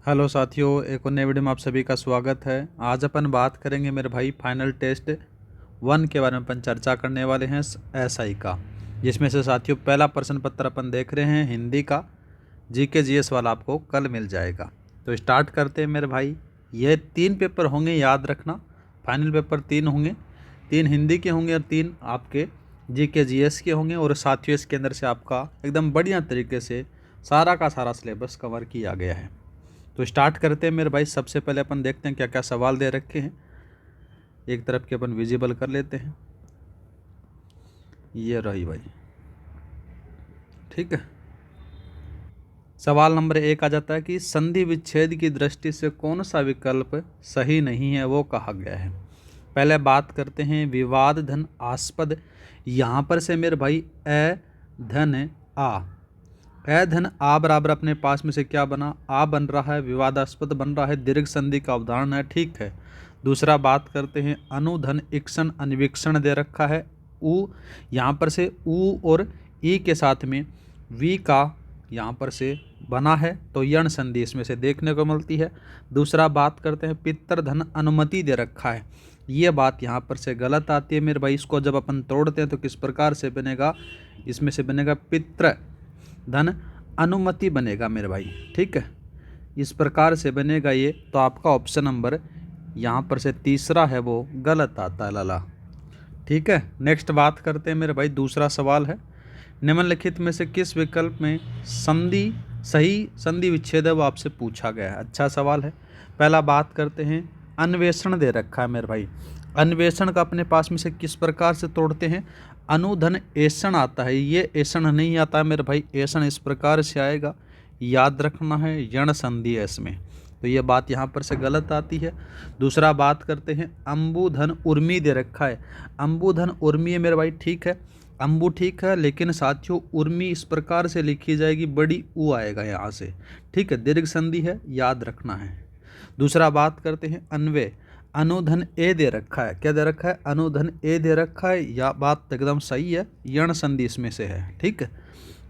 Hello साथियों, एक और नए वीडियो में आप सभी का स्वागत है। आज अपन बात करेंगे मेरे भाई फाइनल टेस्ट 1 के बारे में अपन चर्चा करने वाले हैं एसआई का, जिसमें से साथियों पहला प्रश्न पत्र अपन देख रहे हैं हिंदी का। जीके जीएस वाला आपको कल मिल जाएगा। तो स्टार्ट करते हैं मेरे भाई। ये 3 पेपर होंगे, याद रखना। फाइनल पेपर 3 होंगे, 3 हिंदी के होंगे और 3 आपके जीके जीएस के होंगे। और साथियों इसके अंदर से आपका एकदम बढ़िया तरीके से सारा का सारा सिलेबस कवर किया गया है। तो स्टार्ट करते हैं मेरे भाई। सबसे पहले अपन देखते हैं क्या क्या सवाल दे रखे हैं। एक तरफ के अपन विजिबल कर लेते हैं। ये रही भाई, ठीक है। सवाल नंबर 1 आ जाता है कि संधि विच्छेद की दृष्टि से कौन सा विकल्प सही नहीं है, वो कहा गया है। पहले बात करते हैं विवाद धन आस्पद। यहाँ पर से मेरे भाई ए धन आ, ए धन आ बराबर अपने पास में से क्या बना, आ बन रहा है, विवादास्पद बन रहा है, दीर्घ संधि का उदाहरण है, ठीक है। दूसरा बात करते हैं अनुधन इक्षण अन्वीक्षण दे रखा है। उ यहाँ पर से उ और ई के साथ में वी का यहाँ पर से बना है, तो यण संधि इसमें से देखने को मिलती है। दूसरा बात करते हैं पितृधन अनुमति दे रखा है। ये बात यहाँ पर से गलत आती है मेरे भाई। इसको जब अपन तोड़ते हैं तो किस प्रकार से बनेगा, इसमें से बनेगा पितृ धन अनुमति बनेगा मेरे भाई, ठीक है। इस प्रकार से बनेगा ये, तो आपका ऑप्शन नंबर यहाँ पर से तीसरा है वो गलत आता है लाला, ठीक है। नेक्स्ट बात करते हैं मेरे भाई। दूसरा सवाल है निम्नलिखित में से किस विकल्प में सही संधि विच्छेद है, वो आपसे पूछा गया है। अच्छा सवाल है। पहला बात करते हैं अन्वेषण दे रखा है मेरे भाई। अन्वेषण का अपने पास में से किस प्रकार से तोड़ते हैं, अनुधन ऐषण आता है, ये ऐषण नहीं आता है मेरे भाई। ऐषण इस प्रकार से आएगा, याद रखना है, यण संधि है इसमें, तो ये बात यहाँ पर से गलत आती है। दूसरा बात करते हैं अंबुधन उर्मी दे रखा है। अंबुधन उर्मी है मेरे भाई, ठीक है। अंबु ठीक है, लेकिन साथियों उर्मी इस प्रकार से लिखी जाएगी, बड़ी ऊ आएगा यहाँ से, ठीक है। दीर्घ संधि है, याद रखना है। दूसरा बात करते हैं अन्वय। अनुधन ए दे रखा है, क्या दे रखा है, अनुधन ए दे रखा है, या बात एकदम सही है, यण संधि इसमें से है, ठीक है।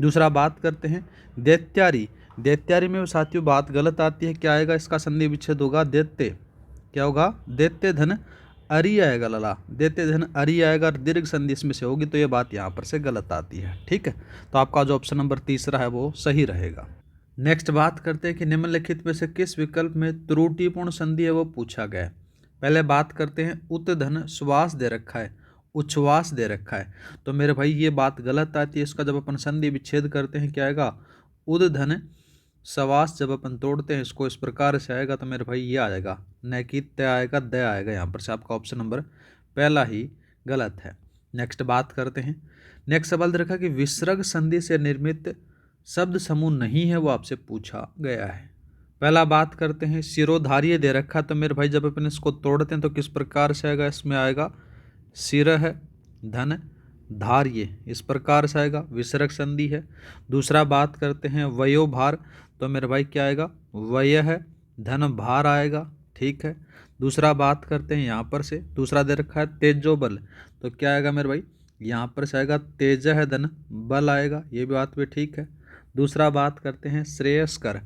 दूसरा बात करते हैं दैत्यारी। दैत्यारी में साथियों बात गलत आती है, क्या आएगा इसका संधि विच्छेद होगा दैत्य, क्या होगा, दैत्य धन अरि आएगा लाला, दैत्य धन अरि आएगा, दीर्घ संधि इसमें से होगी, तो ये बात यहाँ पर से गलत आती है, ठीक है। तो आपका जो ऑप्शन नंबर तीसरा है वो सही रहेगा। नेक्स्ट बात करते हैं कि निम्नलिखित में से किस विकल्प में त्रुटिपूर्ण संधि है, वो पूछा गया है। पहले बात करते हैं उत्धन श्वास दे रखा है, उच्छ्वास दे रखा है, तो मेरे भाई ये बात गलत आती है। इसका जब अपन संधि विच्छेद करते हैं क्या आएगा, उद्धन श्वास। जब अपन तोड़ते हैं इसको इस प्रकार से आएगा, तो मेरे भाई ये आ जाएगा, न कि तय आएगा, दय आएगा। यहाँ पर से आपका ऑप्शन नंबर पहला ही गलत है। नेक्स्ट बात करते हैं। नेक्स्ट सवाल दे रखा कि विसर्ग संधि से निर्मित शब्द समूह नहीं है, वो आपसे पूछा गया है। पहला बात करते हैं शिरोधार्य दे रखा, तो मेरे भाई जब अपन इसको तोड़ते हैं तो किस प्रकार से आएगा, इसमें आएगा शिरः धन धार्य, इस प्रकार से आएगा, विसर्ग संधि है। दूसरा बात करते हैं वयोभार, तो मेरे भाई क्या आएगा, वयः धन भार आएगा, ठीक है। दूसरा बात करते हैं यहाँ पर से, दूसरा दे रखा है तेजोबल, तो क्या आएगा मेरे भाई, यहाँ पर से आएगा तेजः धन बल आएगा, ये भी बात भी ठीक है। दूसरा बात करते हैं श्रेयस्कर,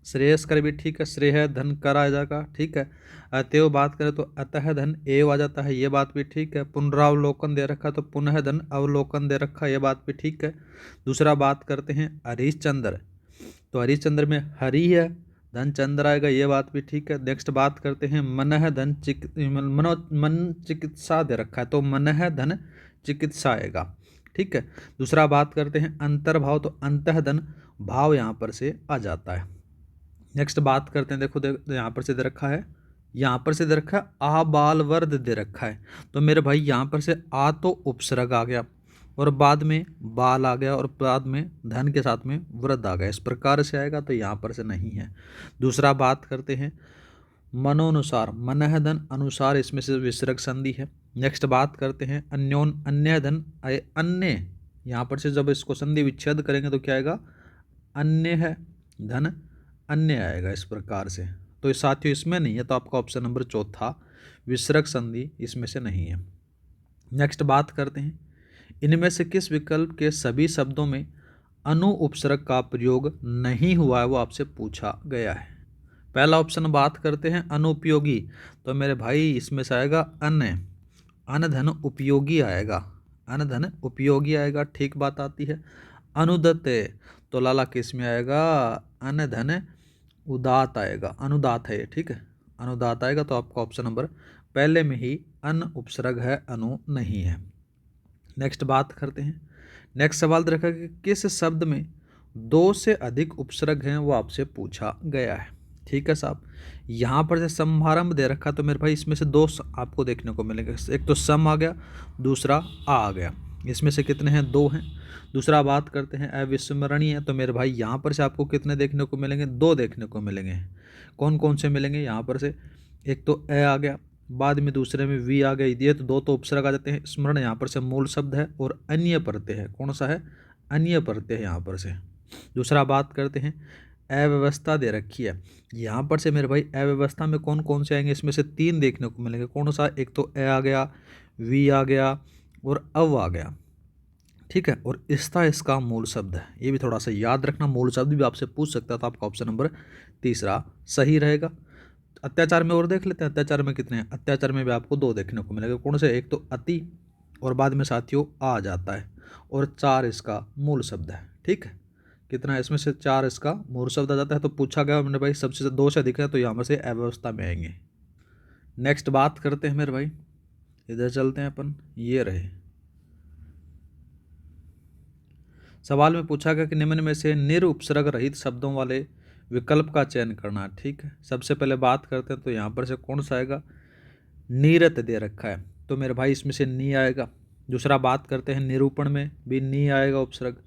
श्रेयस्कर भी ठीक है, श्रेय धन कर आ जाएगा, ठीक है। अतएव बात करें तो अतः धन एव आ जाता है, ये बात भी ठीक है। पुनरावलोकन दे रखा तो पुनः धन अवलोकन दे रखा, ये बात भी ठीक है। दूसरा बात करते हैं हरिश्चंद्र, तो हरिश्चंद्र में हरि है, धन चंद्र आएगा, ये बात भी ठीक है। नेक्स्ट बात करते हैं मनः धन मन चिकित्सा दे रखा है, तो मनः धन चिकित्सा आएगा, ठीक है। दूसरा बात करते हैं अंतर्भाव, तो अंतः धन भाव यहाँ पर से आ जाता है। नेक्स्ट बात करते हैं, देखो यहाँ पर से दे रखा है, यहाँ पर से दे रखा है आबाल वर्द दे रखा है, तो मेरे भाई यहाँ पर से आ तो उपसर्ग आ गया और बाद में बाल आ गया और बाद में धन के साथ में वृद्ध आ गया, इस प्रकार से आएगा, तो यहाँ पर से नहीं है। दूसरा बात करते हैं मनोनुसार, मनः धन अनुसार, इसमें से विसर्ग संधि है। नेक्स्ट बात करते हैं अन्योन अन्य धन अन्य, यहाँ पर से जब इसको संधि विच्छेद करेंगे तो क्या आएगा, अन्य है धन अन्य आएगा, इस प्रकार से। तो इस साथियों इसमें नहीं है, तो आपका ऑप्शन नंबर चौथा विसर्ग संधि इसमें से नहीं है। नेक्स्ट बात करते हैं इनमें से किस विकल्प के सभी शब्दों में अनु उपसर्ग का प्रयोग नहीं हुआ है, वो आपसे पूछा गया है। पहला ऑप्शन बात करते हैं अनुपयोगी, तो मेरे भाई इसमें से आएगा अन धन उपयोगी आएगा, अन धन उपयोगी आएगा, ठीक बात आती है। अनुदत्त, तो लाला किस में आएगा, अन धन उदात आएगा, अनुदात है ये, ठीक है, अनुदात आएगा। तो आपका ऑप्शन नंबर पहले में ही अन उपसर्ग है, अनु नहीं है। नेक्स्ट बात करते हैं, नेक्स्ट सवाल दे रखा है कि किस शब्द में 2 से अधिक उपसर्ग हैं, वो आपसे पूछा गया है। ठीक है साहब, यहाँ पर से समारंभ दे रखा, तो मेरे भाई इसमें से 2 आपको देखने को मिलेंगे, एक तो सम आ गया, दूसरा आ गया। इसमें से कितने हैं, 2 हैं। दूसरा बात करते हैं अविस्मरणीय, तो मेरे भाई यहाँ पर से आपको कितने देखने को मिलेंगे, 2 देखने को मिलेंगे। कौन कौन से मिलेंगे यहाँ पर से, एक तो ए आ गया, बाद में दूसरे में वी आ गई, ये तो 2 तो उपसर्ग आ जाते हैं। स्मरण यहाँ पर से मूल शब्द है, और अन्य प्रत्यय है, कौन सा है, अन्य प्रत्यय है यहाँ पर से। दूसरा बात करते हैं अव्यवस्था दे रखी है, यहाँ पर से मेरे भाई अव्यवस्था में कौन कौन से आएंगे, इसमें से 3 देखने को मिलेंगे, कौन सा, एक तो ए आ गया, वी आ गया और अव आ गया। ठीक है, और इसका इसका मूल शब्द है, ये भी थोड़ा सा याद रखना, मूल शब्द भी आपसे पूछ सकता है, तो आपका ऑप्शन नंबर तीसरा सही रहेगा। अत्याचार में और देख लेते हैं, अत्याचार में कितने हैं, अत्याचार में भी आपको 2 देखने को मिलेगा, कौन से, एक तो अति और बाद में साथियों आ जाता है, और 4 इसका मूल शब्द है। ठीक है, कितना है, इसमें से 4 इसका मूल शब्द आ जाता है। तो पूछा गया मैंने भाई सबसे 2 से अधिक है, तो यहाँ पर से अव्यवस्था में आएंगे। नेक्स्ट बात करते हैं मेरे भाई, इधर चलते हैं अपन, ये रहे सवाल में पूछा गया कि निम्न में से निरुपसर्ग रहित शब्दों वाले विकल्प का चयन करना। ठीक है, सबसे पहले बात करते हैं, तो यहाँ पर से कौन सा आएगा, नीरत दे रखा है, तो मेरे भाई इसमें से नी आएगा। दूसरा बात करते हैं निरूपण में भी नी आएगा उपसर्ग,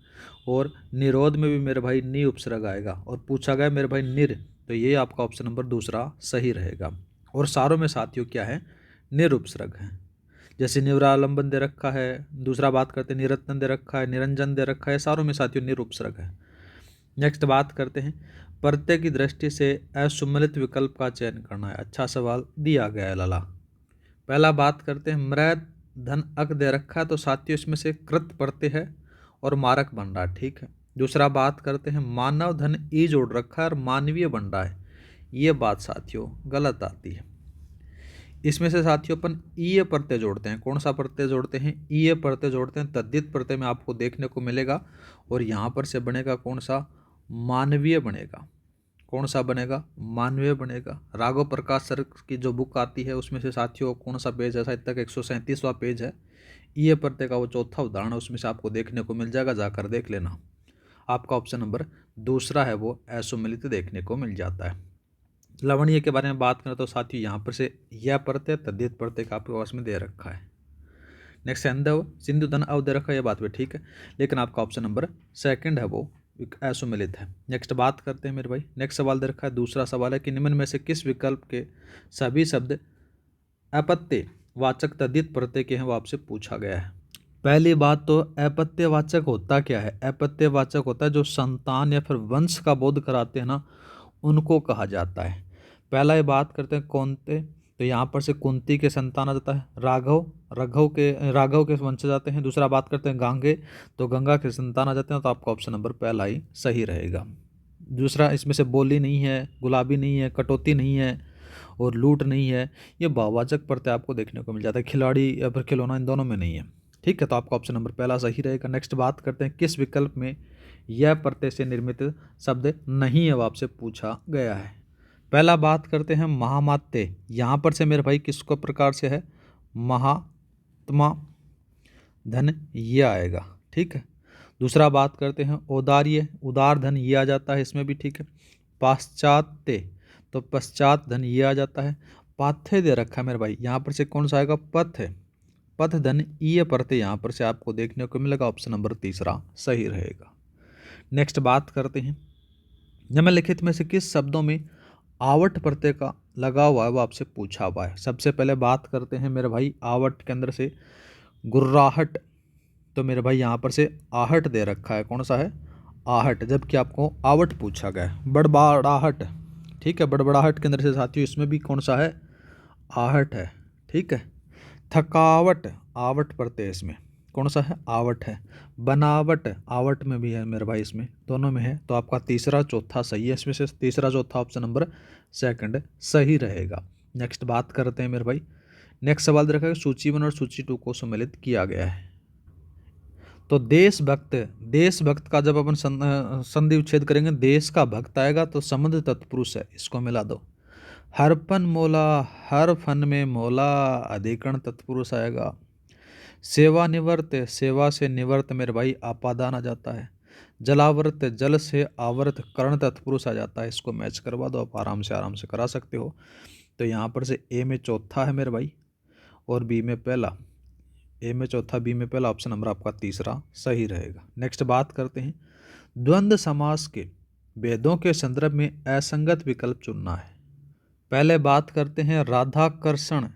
और निरोध में भी मेरे भाई नी उपसर्ग आएगा, और पूछा गया मेरे भाई निर, तो ये आपका ऑप्शन नंबर दूसरा सही रहेगा। और सारों में साथियों क्या है, निरुपसर्ग है, जैसे निवरालंबन दे रखा है, दूसरा बात करते हैं निरत्न दे रखा है, निरंजन दे रखा है, सारों में साथियों निरुपसर्ग है। नेक्स्ट बात करते हैं प्रत्यय की दृष्टि से असुम्मिलित विकल्प का चयन करना है। अच्छा सवाल दिया गया है लाला। पहला बात करते हैं मृद धन अक दे रखा है, तो साथियों इसमें से कृत प्रत्यय है और मारक बन रहा है। ठीक है, दूसरा बात करते हैं मानव धन ई जोड़ रखा है और मानवीय बन रहा है, ये बात साथियों गलत आती है। इसमें से साथियों अपन ईय प्रत्यय जोड़ते हैं, कौन सा प्रत्यय जोड़ते हैं, ईय प्रत्यय जोड़ते हैं, तद्धित प्रत्यय में आपको देखने को मिलेगा, और यहाँ पर से बनेगा कौन सा, मानवीय बनेगा, कौन सा बनेगा, मानवीय बनेगा। राघव प्रकाश सर की जो बुक आती है उसमें से साथियों कौन सा पेज है, शायद तक 137वां पेज है, ईय प्रत्यय का वो चौथा उदाहरण है, उसमें से आपको देखने को मिल जाएगा, जाकर देख लेना। आपका ऑप्शन नंबर दूसरा है वो असुम्मिलित देखने को मिल जाता है। लवणीय के बारे में बात करें तो साथियों यहाँ पर से यह प्रत्यय तद्धित प्रत्यय का आपके पास में दे रखा है। नेक्स्ट संधव सिंधु धन अव दे रखा है, ये बात भी ठीक है, लेकिन आपका ऑप्शन नंबर सेकंड है वो असुम्मिलित है। नेक्स्ट बात करते हैं मेरे भाई, नेक्स्ट सवाल दे रखा है, दूसरा सवाल है कि निम्न में से किस विकल्प के सभी शब्द अपत्य वाचक तद्धित प्रत्यय के हैं, वो आपसे पूछा गया है। पहली बात तो अपत्यवाचक होता क्या है, अपत्यवाचक होता है जो संतान या फिर वंश का बोध कराते हैं ना, उनको कहा जाता है। पहला ये बात करते हैं कौनते, तो यहाँ पर से कुंती के संतान आ जाता है, राघव के वंशज आते हैं। दूसरा बात करते हैं गांगे, तो गंगा के संतान आ जाते हैं, तो आपका ऑप्शन नंबर पहला ही सही रहेगा। दूसरा इसमें से बोली नहीं है, गुलाबी नहीं है, कटौती नहीं है और लूट नहीं है, ये भाववाचक प्रत्यय आपको देखने को मिल जाता है, खिलाड़ी या फिर खिलौना इन दोनों में नहीं है। ठीक है, तो आपका ऑप्शन नंबर पहला सही रहेगा। नेक्स्ट बात करते हैं किस विकल्प में यह प्रत्यय से निर्मित शब्द नहीं है, वो आपसे पूछा गया है। पहला बात करते हैं महामात्य, यहाँ पर से मेरे भाई किसको प्रकार से है, महात्मा धन ये आएगा। ठीक है, दूसरा बात करते हैं औदार्य, उदार धन ये आ जाता है इसमें भी। ठीक है, पाश्चात्य, तो पश्चात धन ये आ जाता है। पाथ्य दे रखा है मेरे भाई, यहाँ पर से कौन सा आएगा, पथ है, पथ धन ईय प्रत्यय यहाँ पर से आपको देखने को मिलेगा, ऑप्शन नंबर तीसरा सही रहेगा। नेक्स्ट बात करते हैं निम्नलिखित में से किस शब्दों में आवट प्रत्यय का लगा हुआ है, वो आपसे पूछा हुआ है। सबसे पहले बात करते हैं मेरे भाई आवट के अंदर से गुर्राहट, तो मेरे भाई यहाँ पर से आहट दे रखा है, कौन सा है, आहट, जबकि आपको आवट पूछा गया है। बड़बड़ाहट, ठीक है, बड़बड़ाहट के अंदर से साथियों इसमें भी कौन सा है, आहट है। ठीक है, थकावट आवट प्रत्यय इसमें, कौन सा है? आवट है। बनावट, आवट में भी है मेरे भाई, इसमें दोनों में है। तो आपका तीसरा चौथा सही है, इसमें से तीसरा चौथा ऑप्शन नंबर सेकंड सही रहेगा। नेक्स्ट बात करते हैं मेरे भाई। नेक्स्ट सवाल दे रखा है सूची 1 और सूची 2 को सम्मिलित किया गया है। तो देशभक्त, देशभक्त का जब अपन संधि विच्छेद करेंगे, देश का भक्त आएगा तो संबंध तत्पुरुष है, इसको मिला दो। हरपन मोला, हर फन में मोला, अधिकरण तत्पुरुष आएगा। सेवानिवर्त, सेवा से निवर्त मेरे भाई आपादान आ जाता है। जलावर्त, जल से आवर्त कर्ण तत्पुरुष आ जाता है, इसको मैच करवा दो, आप आराम से करा सकते हो। तो यहाँ पर से ए में चौथा है मेरे भाई और बी में पहला, ए में चौथा बी में पहला, ऑप्शन नंबर आपका तीसरा सही रहेगा। नेक्स्ट बात करते हैं द्वंद्व समास के भेदों के संदर्भ में असंगत विकल्प चुनना है। पहले बात करते हैं राधाकर्षण,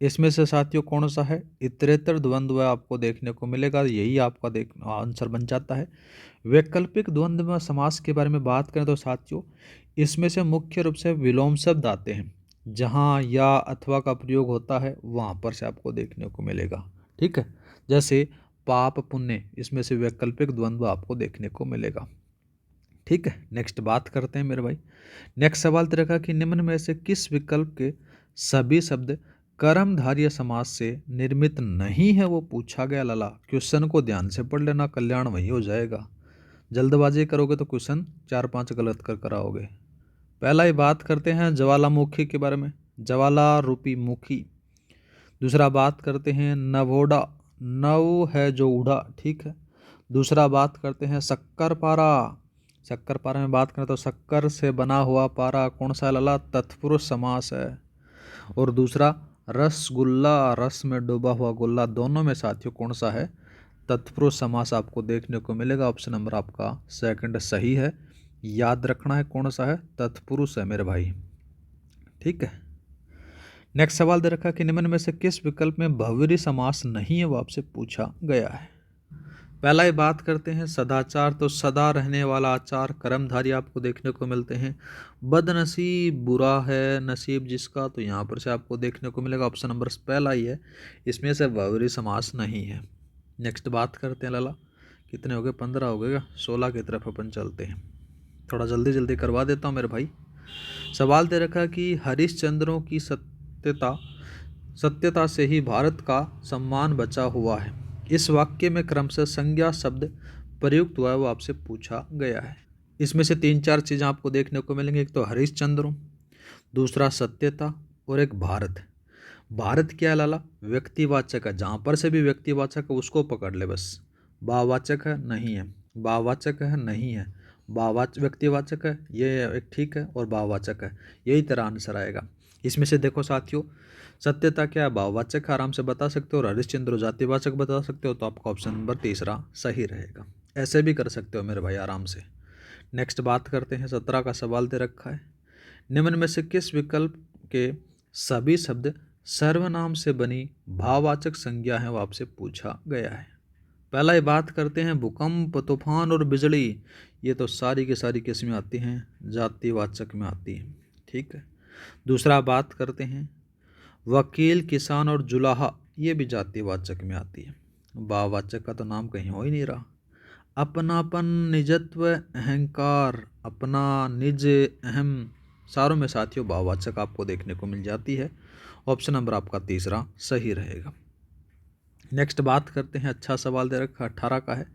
इसमें से साथियों कौन सा है? इतरेतर द्वंद्व आपको देखने को मिलेगा, यही आपका आंसर बन जाता है। वैकल्पिक द्वंद्व में समास के बारे में बात करें तो साथियों इसमें से मुख्य रूप से विलोम शब्द आते हैं, जहाँ या अथवा का प्रयोग होता है वहाँ पर से आपको देखने को मिलेगा, ठीक है। जैसे पाप पुण्य, इसमें से वैकल्पिक द्वंद्व आपको देखने को मिलेगा, ठीक है। नेक्स्ट बात करते हैं मेरे भाई। नेक्स्ट सवाल तो रखा कि निम्न में से किस विकल्प के सभी शब्द कर्मधारय समास से निर्मित नहीं है, वो पूछा गया लाला। क्वेश्चन को ध्यान से पढ़ लेना, कल्याण वही हो जाएगा। जल्दबाजी करोगे तो क्वेश्चन 4-5 गलत कर कराओगे। पहला ही बात करते हैं ज्वालामुखी के बारे में, ज्वाला रूपी मुखी। दूसरा बात करते हैं नवोडा, नव है जो उड़ा, ठीक है। दूसरा बात करते हैं शक्कर पारा, शक्कर पारा में बात करें तो शक्कर से बना हुआ पारा कौन सा लाला? तत्पुरुष समास है। और दूसरा रसगुल्ला, रस में डूबा हुआ गुल्ला, दोनों में साथियों कौन सा है? तत्पुरुष समास आपको देखने को मिलेगा, ऑप्शन नंबर आपका सेकंड सही है। याद रखना है कौन सा है? तत्पुरुष है मेरे भाई, ठीक है। नेक्स्ट सवाल दे रखा कि निम्न में से किस विकल्प में बहुव्रीहि समास नहीं है, वो आपसे पूछा गया है। पहला ही बात करते हैं सदाचार, तो सदा रहने वाला आचार कर्मधारी आपको देखने को मिलते हैं। बदनसीब, बुरा है नसीब जिसका, तो यहाँ पर से आपको देखने को मिलेगा, ऑप्शन नंबर पहला ही है, इसमें से बहुव्रीहि समास नहीं है। नेक्स्ट बात करते हैं लाला, कितने हो गए? 15 हो गए, 16 की तरफ अपन चलते हैं। थोड़ा जल्दी जल्दी करवा देता हूँ मेरे भाई। सवाल दे रखा कि हरिश्चंद्रों की सत्यता से ही भारत का सम्मान बचा हुआ है, इस वाक्य में क्रमशः संज्ञा शब्द प्रयुक्त हुआ है, वो आपसे पूछा गया है। इसमें से 3-4 चीज़ें आपको देखने को मिलेंगे, एक तो हरिश्चंद्र, दूसरा सत्यता और एक भारत। भारत क्या है लाला? व्यक्तिवाचक है, जहाँ पर से भी व्यक्तिवाचक है उसको पकड़ ले बस। भाववाचक है? नहीं है। भाववाचक है? नहीं है। व्यक्तिवाचक है, ये एक ठीक है, और भाववाचक है, यही तेरा आंसर आएगा। इसमें से देखो साथियों, सत्यता क्या है? भाववाचक आराम से बता सकते हो, और हरिश्चंद्र जातिवाचक बता सकते हो, तो आपका ऑप्शन नंबर तीसरा सही रहेगा। ऐसे भी कर सकते हो मेरे भाई आराम से। नेक्स्ट बात करते हैं, 17 का सवाल दे रखा है, निम्न में से किस विकल्प के सभी शब्द सर्वनाम से बनी भाववाचक संज्ञा है, वो आपसे पूछा गया है। पहला ही बात करते हैं भूकंप, तूफान और बिजली, ये तो सारी की सारी किस में आती हैं? जातिवाचक में आती हैं, ठीक है। दूसरा बात करते हैं वकील, किसान और जुलाहा, ये भी जातिवाचक में आती है। भाववाचक का तो नाम कहीं हो ही नहीं रहा। अपनापन, निजत्व, अहंकार, अपना, निज, अहम, सारों में साथियों भाववाचक आपको देखने को मिल जाती है। ऑप्शन नंबर आपका तीसरा सही रहेगा। नेक्स्ट बात करते हैं, अच्छा सवाल दे रखा 18 का है,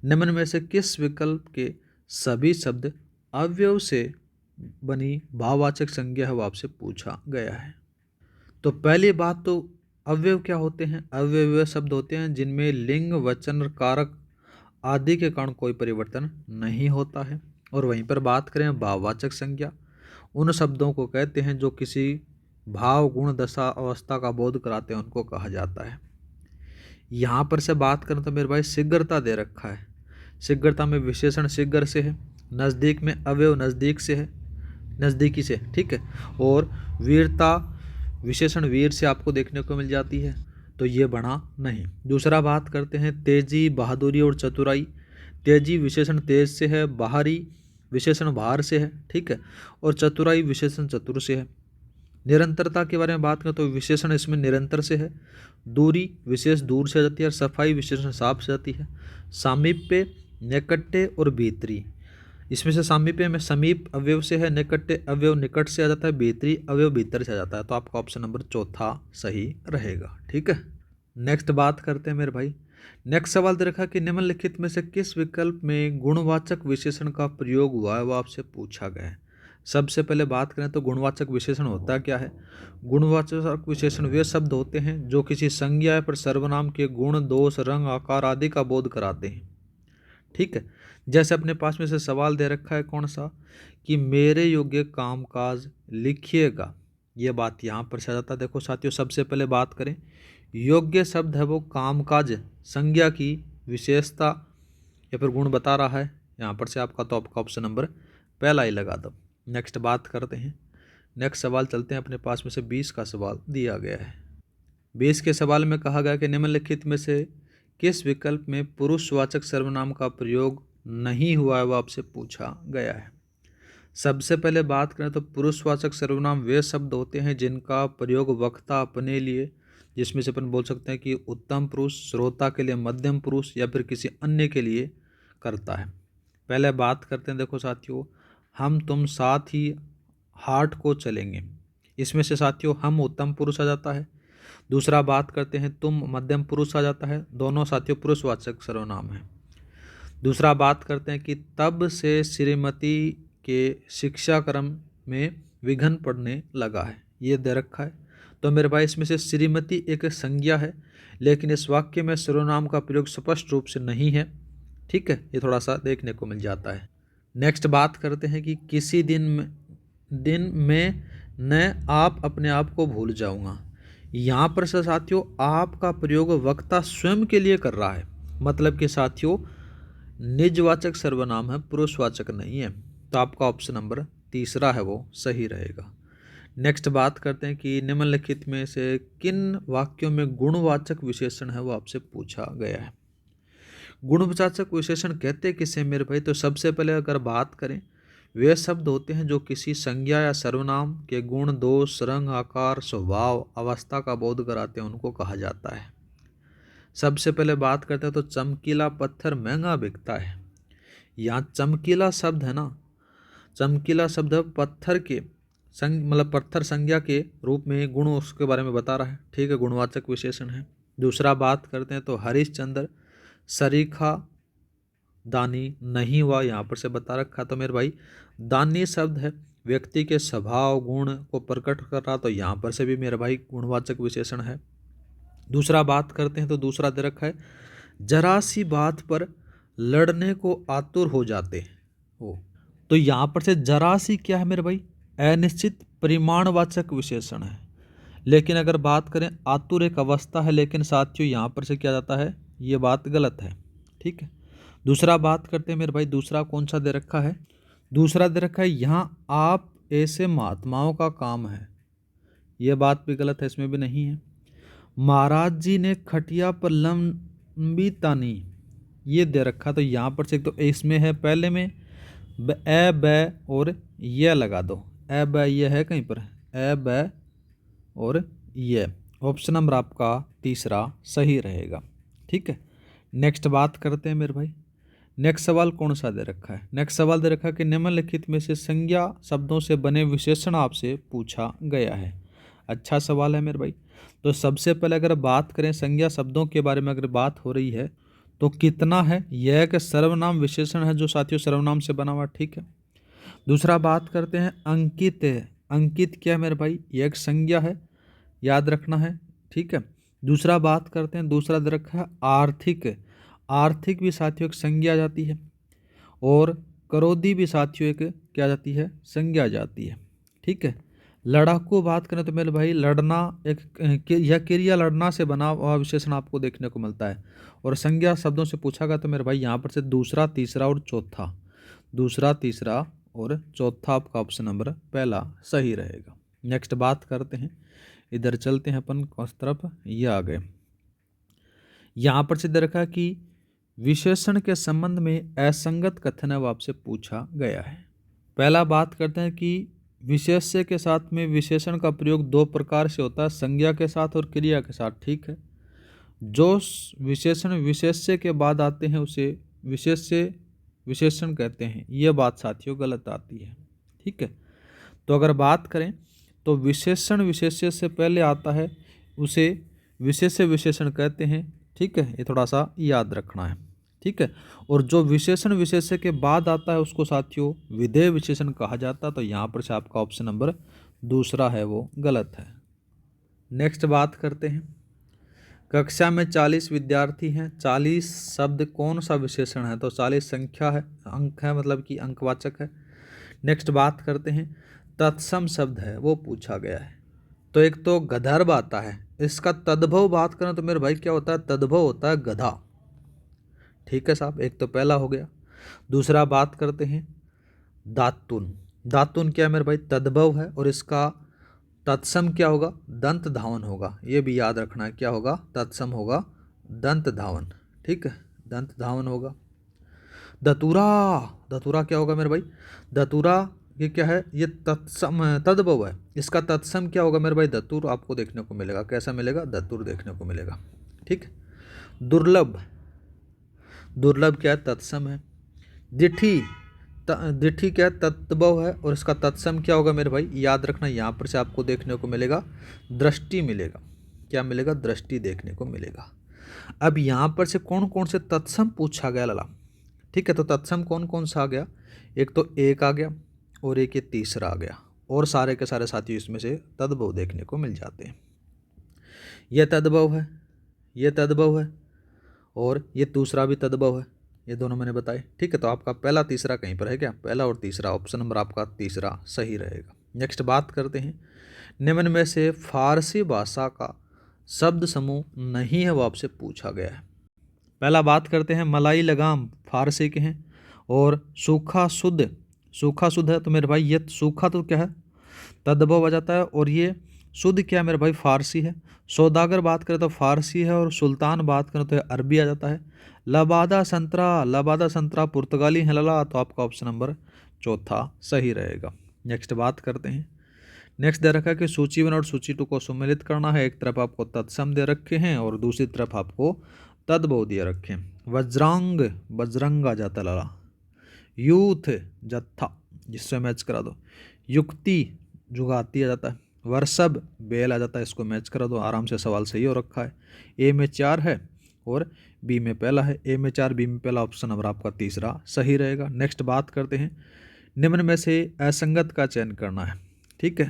निम्न में से किस विकल्प के सभी शब्द अवयव से बनी भाववाचक संज्ञा है, वो आपसे पूछा गया है। तो पहली बात तो अवयव क्या होते हैं? अवयव वे शब्द होते हैं जिनमें लिंग, वचन, कारक आदि के कारण कोई परिवर्तन नहीं होता है। और वहीं पर बात करें भाववाचक संज्ञा, उन शब्दों को कहते हैं जो किसी भाव, गुण, दशा, अवस्था का बोध कराते हैं, उनको कहा जाता है। यहाँ पर से बात करें तो मेरे भाई शीघ्रता दे रखा है, शीघ्रता में विशेषण शीघ्र से है, नज़दीक में अवयव नज़दीक से है, नज़दीकी से, ठीक है। और वीरता विशेषण वीर से आपको देखने को मिल जाती है, तो ये बना नहीं। दूसरा बात करते हैं तेजी, बहादुरी और चतुराई, तेजी विशेषण तेज से है, बाहरी विशेषण बाहर से है, ठीक है, और चतुराई विशेषण चतुर से है। निरंतरता के बारे में बात करें तो विशेषण इसमें निरंतर से है। दूरी विशेष दूर से आ जाती है और सफाई विशेषण साफ से जाती है। सामीप्य नैकट्य और भीतरी, इसमें से सामीप्य में समीप अवयव से है, निकट्य अवयव निकट से आ जाता है, भीतरी अवयव भीतर से आ जाता है। तो आपका ऑप्शन नंबर चौथा सही रहेगा। ठीक है, नेक्स्ट बात करते हैं मेरे भाई। नेक्स्ट सवाल दे रखा कि निम्नलिखित में से किस विकल्प में गुणवाचक विशेषण का प्रयोग हुआ है, वो आपसे पूछा गया है। सबसे पहले बात करें तो गुणवाचक विशेषण होता क्या है। गुणवाचक विशेषण वे शब्द होते हैं जो किसी संज्ञा पर सर्वनाम के गुण, दोष, रंग, आकार आदि का बोध कराते हैं। ठीक है, जैसे अपने पास में से सवाल दे रखा है कौन सा, कि मेरे योग्य कामकाज लिखिएगा, ये बात यहाँ पर से आ जाता है। देखो साथियों, सबसे पहले बात करें, योग्य शब्द है वो कामकाज संज्ञा की विशेषता या फिर गुण बता रहा है, यहाँ पर से आपका तो आपका ऑप्शन नंबर पहला ही लगा दो। नेक्स्ट बात करते हैं, नेक्स्ट सवाल चलते हैं। अपने पास में से 20 का सवाल दिया गया है। 20 के सवाल में कहा गया कि निम्नलिखित में से किस विकल्प में पुरुषवाचक सर्वनाम का प्रयोग नहीं हुआ है, वो आपसे पूछा गया है। सबसे पहले बात करें तो पुरुषवाचक सर्वनाम वे शब्द होते हैं जिनका प्रयोग वक्ता अपने लिए, जिसमें से अपन बोल सकते हैं कि उत्तम पुरुष, श्रोता के लिए मध्यम पुरुष या फिर किसी अन्य के लिए करता है। पहले बात करते हैं, देखो साथियों, हम तुम साथ ही हाट को चलेंगे, इसमें से साथियों हम उत्तम पुरुष आ जाता है। दूसरा बात करते हैं तुम मध्यम पुरुष आ जाता है, दोनों साथियों पुरुषवाचक सर्वनाम है। दूसरा बात करते हैं कि तब से श्रीमती के शिक्षा क्रम में विघ्न पड़ने लगा है, ये दे रखा है। तो मेरे भाई इसमें से श्रीमती एक संज्ञा है, लेकिन इस वाक्य में सर्वनाम का प्रयोग स्पष्ट रूप से नहीं है। ठीक है, ये थोड़ा सा देखने को मिल जाता है। नेक्स्ट बात करते हैं कि किसी दिन में न आप अपने आप को भूल जाऊंगा, यहाँ पर से साथियों आपका प्रयोग वक्ता स्वयं के लिए कर रहा है, मतलब कि साथियों निजवाचक सर्वनाम है, पुरुषवाचक नहीं है। तो आपका ऑप्शन नंबर तीसरा है वो सही रहेगा। नेक्स्ट बात करते हैं कि निम्नलिखित में से किन वाक्यों में गुणवाचक विशेषण है, वो आपसे पूछा गया है। गुणवाचक विशेषण कहते किसे मेरे भाई, तो सबसे पहले अगर बात करें, वे शब्द होते हैं जो किसी संज्ञा या सर्वनाम के गुण, दोष, रंग, आकार, स्वभाव, अवस्था का बोध कराते हैं, उनको कहा जाता है। सबसे पहले बात करते हैं तो चमकीला पत्थर महंगा बिकता है। यहाँ चमकीला शब्द है ना, चमकीला शब्द पत्थर के मतलब पत्थर संज्ञा के रूप में गुण उसके बारे में बता रहा है। ठीक है, गुणवाचक विशेषण है। दूसरा बात करते हैं तो हरिश्चंद्र सरीखा दानी नहीं हुआ, यहाँ पर से बता रखा। तो मेरे भाई दानी शब्द है व्यक्ति के स्वभाव गुण को प्रकट कर रहा, तो यहाँ पर से भी मेरे भाई गुणवाचक विशेषण है। दूसरा बात करते हैं तो दूसरा दे रखा है जरा सी बात पर लड़ने को आतुर हो जाते हो। तो यहाँ पर से जरा सी क्या है मेरे भाई, अनिश्चित परिमाणवाचक विशेषण है। लेकिन अगर बात करें आतुर एक अवस्था है, लेकिन साथियों यहाँ पर से क्या जाता है, ये बात गलत है। ठीक है, दूसरा बात करते हैं मेरे भाई, दूसरा कौन सा दे रखा है, दूसरा दे रखा है यहाँ आप ऐसे महात्माओं का काम है, ये बात भी गलत है, इसमें भी नहीं है। महाराज जी ने खटिया पर लंबी तानी, ये दे रखा, तो यहाँ पर से एक तो इसमें है पहले में ए ब और ये लगा दो, ए ब ये है कहीं पर, ए ब और ये, ऑप्शन नंबर आपका तीसरा सही रहेगा। ठीक है, नेक्स्ट बात करते हैं मेरे भाई। नेक्स्ट सवाल कौन सा दे रखा है, नेक्स्ट सवाल दे रखा है कि निम्नलिखित में से संज्ञा शब्दों से बने विशेषण आपसे पूछा गया है। अच्छा सवाल है मेरे भाई। तो सबसे पहले अगर बात करें संज्ञा शब्दों के बारे में अगर बात हो रही है तो कितना है, यह एक सर्वनाम विशेषण है जो साथियों सर्वनाम से बना हुआ। ठीक है, दूसरा बात करते हैं अंकित है, अंकित क्या है मेरे भाई, यह एक संज्ञा है, याद रखना है। ठीक है, दूसरा बात करते हैं, दूसरा दे रखा है आर्थिक, आर्थिक भी साथियों एक संज्ञा जाती है, और करोधी भी साथियों एक क्या जाती है, संज्ञा जाती है। ठीक है, लड़ाकू बात करें तो मेरे भाई लड़ना एक यह क्रिया लड़ना से बना हुआ विशेषण आपको देखने को मिलता है, और संज्ञा शब्दों से पूछा गया तो मेरे भाई यहाँ पर से दूसरा, तीसरा और चौथा, दूसरा, तीसरा और चौथा आपका ऑप्शन नंबर पहला सही रहेगा। नेक्स्ट बात करते हैं, इधर चलते हैं अपन उस तरफ, ये आ गए। यहाँ पर से दे रखा कि विशेषण के संबंध में असंगत कथन है, वो आपसे पूछा गया है। पहला बात करते हैं कि विशेष्य के साथ में विशेषण का प्रयोग दो प्रकार से होता है, संज्ञा के साथ और क्रिया के साथ। ठीक है, जो विशेषण विशेष्य के बाद आते हैं उसे विशेष्य विशेषण कहते हैं। ये बात साथियों गलत आती है। ठीक है, तो अगर बात करें तो विशेषण विशेष्य से पहले आता है उसे विशेष्य विशेषण कहते हैं। ठीक है, ये थोड़ा सा याद रखना है। ठीक है, और जो विशेषण विशेष्य के बाद आता है उसको साथियों विधेय विशेषण कहा जाता है। तो यहाँ पर से आपका ऑप्शन नंबर दूसरा है वो गलत है। नेक्स्ट बात करते हैं, कक्षा में 40 विद्यार्थी हैं, 40 शब्द कौन सा विशेषण है? तो 40 संख्या है, अंक है, मतलब कि अंकवाचक है। नेक्स्ट बात करते हैं, तत्सम शब्द है वो पूछा गया है। तो एक तो गधर्व आता है, इसका तद्भव बात करें तो मेरे भाई क्या होता है? तद्भव होता है गधा। ठीक है साहब, एक तो पहला हो गया। दूसरा बात करते हैं दातुन। दातुन क्या है मेरे भाई? तद्भव है, और इसका तत्सम क्या होगा? दंत धावन होगा। ये भी याद रखना है, क्या होगा? तत्सम होगा दंत धावन। ठीक है, दंत धावन होगा। दतुरा, दतुरा क्या होगा मेरे भाई? दतुरा ये क्या है? ये तत्सम तद्भव है, इसका तत्सम क्या होगा मेरे भाई? दतुर आपको देखने को मिलेगा। कैसा मिलेगा? दतुर देखने को मिलेगा। ठीक, दुर्लभ, दुर्लभ क्या है? तत्सम है। दिठी, दिठी क्या है? तद्भव है, और इसका तत्सम क्या होगा मेरे भाई? याद रखना, यहाँ पर से आपको देखने को मिलेगा दृष्टि मिलेगा। क्या मिलेगा? दृष्टि देखने को मिलेगा। अब यहाँ पर से कौन कौन से तत्सम पूछा गया लाला? ठीक है, तो तत्सम कौन कौन सा आ गया? एक तो एक आ गया, और एक ये तीसरा आ गया, और सारे के सारे साथियों इसमें से तद्भव देखने को मिल जाते हैं। यह तद्भव है, यह तद्भव है, और ये दूसरा भी तद्भव है। ये दोनों मैंने बताए। ठीक है, तो आपका पहला तीसरा कहीं पर है क्या? पहला और तीसरा, ऑप्शन नंबर आपका तीसरा सही रहेगा। नेक्स्ट बात करते हैं, निम्न में से फारसी भाषा का शब्द समूह नहीं है वो आपसे पूछा गया है। पहला बात करते हैं, मलाई लगाम फारसी के हैं, और सूखा शुद्ध, सूखा शुद्ध है। तो मेरे भाई ये सूखा तो क्या है? तद्भव आ जाता है, और ये शुद्ध क्या है मेरे भाई? फारसी है। सौदागर बात करें तो फारसी है, और सुल्तान बात करें तो अरबी आ जाता है। लबादा संतरा, लबादा संतरा पुर्तगाली है लला। तो आपका ऑप्शन नंबर चौथा सही रहेगा। नेक्स्ट बात करते हैं, नेक्स्ट दे रखा है कि सूची 1 और सूची 2 को सम्मिलित करना है। एक तरफ आपको तत्सम दे रखे हैं, और दूसरी तरफ आपको तद्भव दिए रखे हैं। वज्रांग, बजरंग आ जाता लाला। यूथ, जत्था, जिससे मैच करा दो। युक्ति, जुगाती आ जाता है। वर्षभ, बेल आ जाता है, इसको मैच करा दो। आराम से सवाल सही हो रखा है। ए में 4 है और बी में पहला है। ए में 4, बी में पहला, ऑप्शन नंबर आपका तीसरा सही रहेगा। नेक्स्ट बात करते हैं, निम्न में से असंगत का चयन करना है। ठीक है,